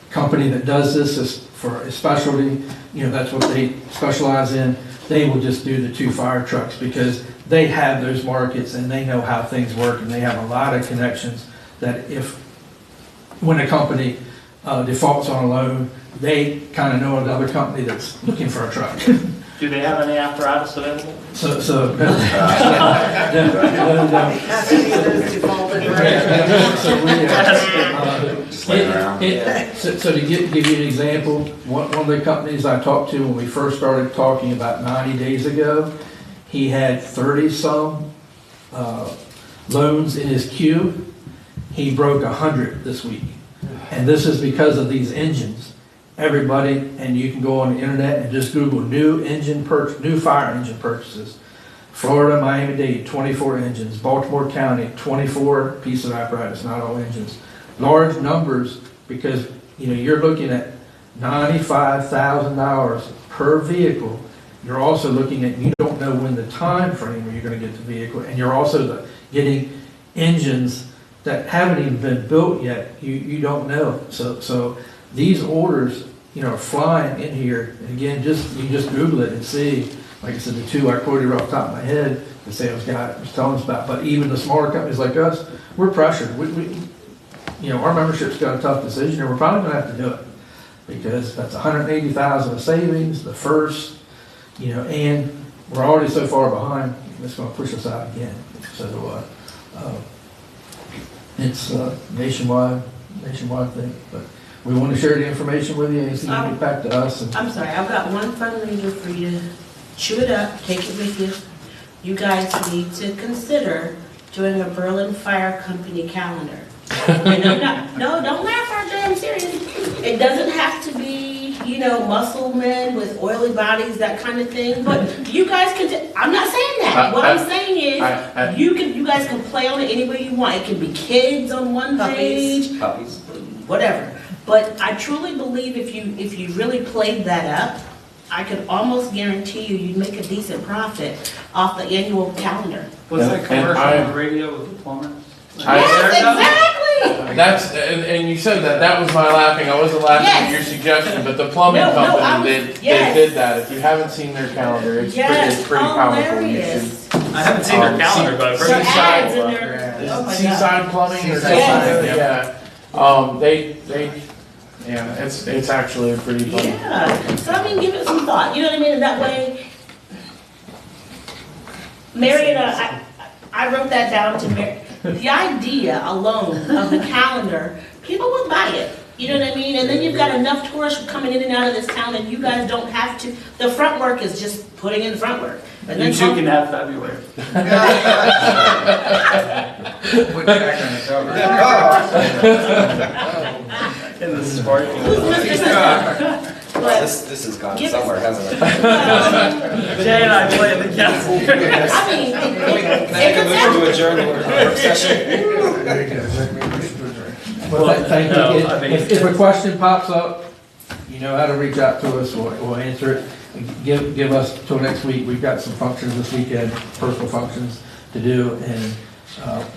company that does this is for a specialty, that's what they specialize in. They will just do the 2 fire trucks because they have those markets and they know how things work and they have a lot of connections that when a company defaults on a loan, they kind of know another company that's looking for a truck.
Do they have any apparatus available?
So
Have any of those defaulted,
Just laying around.
So to give you an example, one of the companies I talked to when we first started talking about 90 days ago, he had 30-some loans in his queue. He broke 100 this week. And this is because of these engines. Everybody, and you can go on the internet and just Google new fire engine purchases. Florida, Miami-Dade, 24 engines. Baltimore County, 24 pieces of apparatus, not all engines. Large numbers because you're looking at $95,000 per vehicle. You're also looking at, you don't know when the time frame where you're going to get the vehicle, and you're also getting engines that haven't even been built yet. You don't know. So these orders, are flying in here. And again, you just Google it and see. Like I said, the 2 I quoted off the top of my head, the sales guy was telling us about. But even the smaller companies like us, we're pressured. Our membership's got a tough decision, and we're probably going to have to do it because that's $180,000 of savings. The first, and we're already so far behind. It's going to push us out again. So it's a nationwide thing, but. We want to share the information with you and see you get back to us.
I'm sorry, I've got one fundraiser for you to chew it up, take it with you. You guys need to consider doing a Berlin Fire Company calendar. No, don't laugh, RJ, I'm serious. It doesn't have to be, muscle men with oily bodies, that kind of thing, but you guys can, I'm not saying that. What I'm saying is, you guys can play on it any way you want. It can be kids on one page.
Puppies.
Whatever. But I truly believe if you really played that up, I could almost guarantee you'd make a decent profit off the annual calendar.
Was that
And
commercial
I-
on the radio with the plumber?
Yes, exactly!
That's, and you said that was my laughing, I wasn't laughing at your suggestion, but the plumbing
No, I
company
was-
they
yes.
did that. If you haven't seen their calendar, it's pretty comical. You
Hilarious.
I haven't seen their calendar, but I've heard
Their
it's
ads in
sidewalk.
there. Oh my God.
Seaside Plumbing or
Seaside.
something, yeah. It's actually a pretty fun.
Yeah, so I mean, give it some thought, you know what I mean, and that way, Mary and I wrote that down to Mary. The idea alone of the calendar, people would buy it, you know what I mean? And then you've got enough tourists coming in and out of this town and you guys don't have to, the front work is just putting in the front work. And
You
then
two can have February.
Put Jack on the cover.
In the sparkling.
But,
This has gone
Give-
somewhere, hasn't it?
Jay and I play the castle.
I mean,
Can I make a motion to adjourn the work session?
Well, thank
No,
you.
I mean-
If a question pops up, you know how to reach out to us, we'll answer it. Give us till next week, we've got some functions this weekend, personal functions to do, and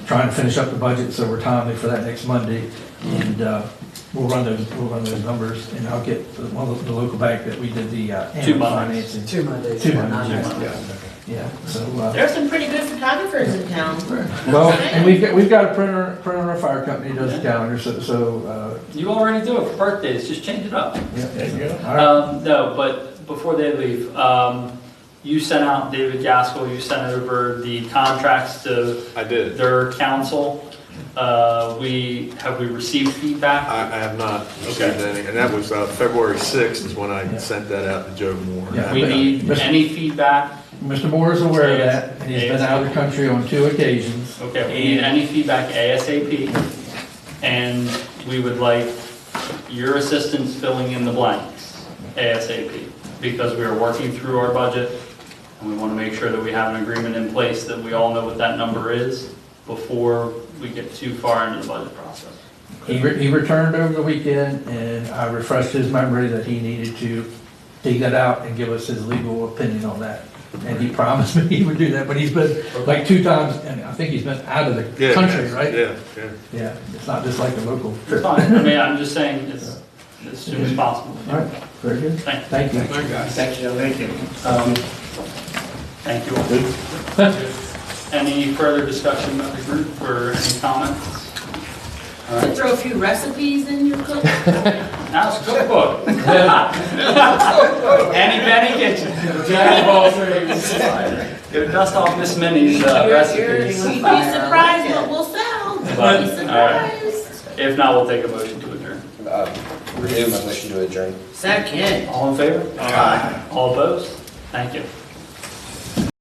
trying to finish up the budget, so we're timely for that next Monday. And we'll run those numbers, and I'll get the local bank that we did the
2 Mondays.
financing.
2 Mondays.
2 Mondays,
Not
yeah.
next week.
Yeah, so,
There's some pretty good photographers in town.
well, and we've got a printer on our fire company who does the calendar, so,
You already do it for birthdays, just change it up.
yeah. All right.
No, but before they leave, you sent out, David Gaskell, you sent over the contracts to
I did.
their council. Have we received feedback?
I have not received any, and that was February 6th is when I
Yeah.
sent that out to Joe Moore.
Yeah.
We need any feedback.
Mr. Moore is aware of that, and he's been out of the country on 2 occasions.
Okay, we need any feedback ASAP. And we would like your assistance filling in the blanks ASAP. Because we are working through our budget, and we want to make sure that we have an agreement in place that we all know what that number is before we get too far into the budget process.
He returned over the weekend, and I refreshed his memory that he needed to dig that out and give us his legal opinion on that. And he promised me he would do that, but he's been like 2 times, and I think he's been out of the
Yeah,
country, right?
Yeah.
Yeah, it's not just like a local
It's
trip.
fine, I mean, I'm just saying, it's as soon as possible.
All right, very good.
Thank
Thank you.
Thanks, Joe.
Thank you.
Thank you all. Any further discussion about the group or any comments? All right,
Throw a few recipes in your cook.
now it's cookbook. Annie Benny Kitchen. Get dust off Miss Minnie's recipes.
You'd be surprised what we'll sell. You'd be
All right.
surprised.
If not, we'll take a motion to adjourn.
Renew my motion to adjourn.
Second.
All in favor? Aye. All opposed? Thank you.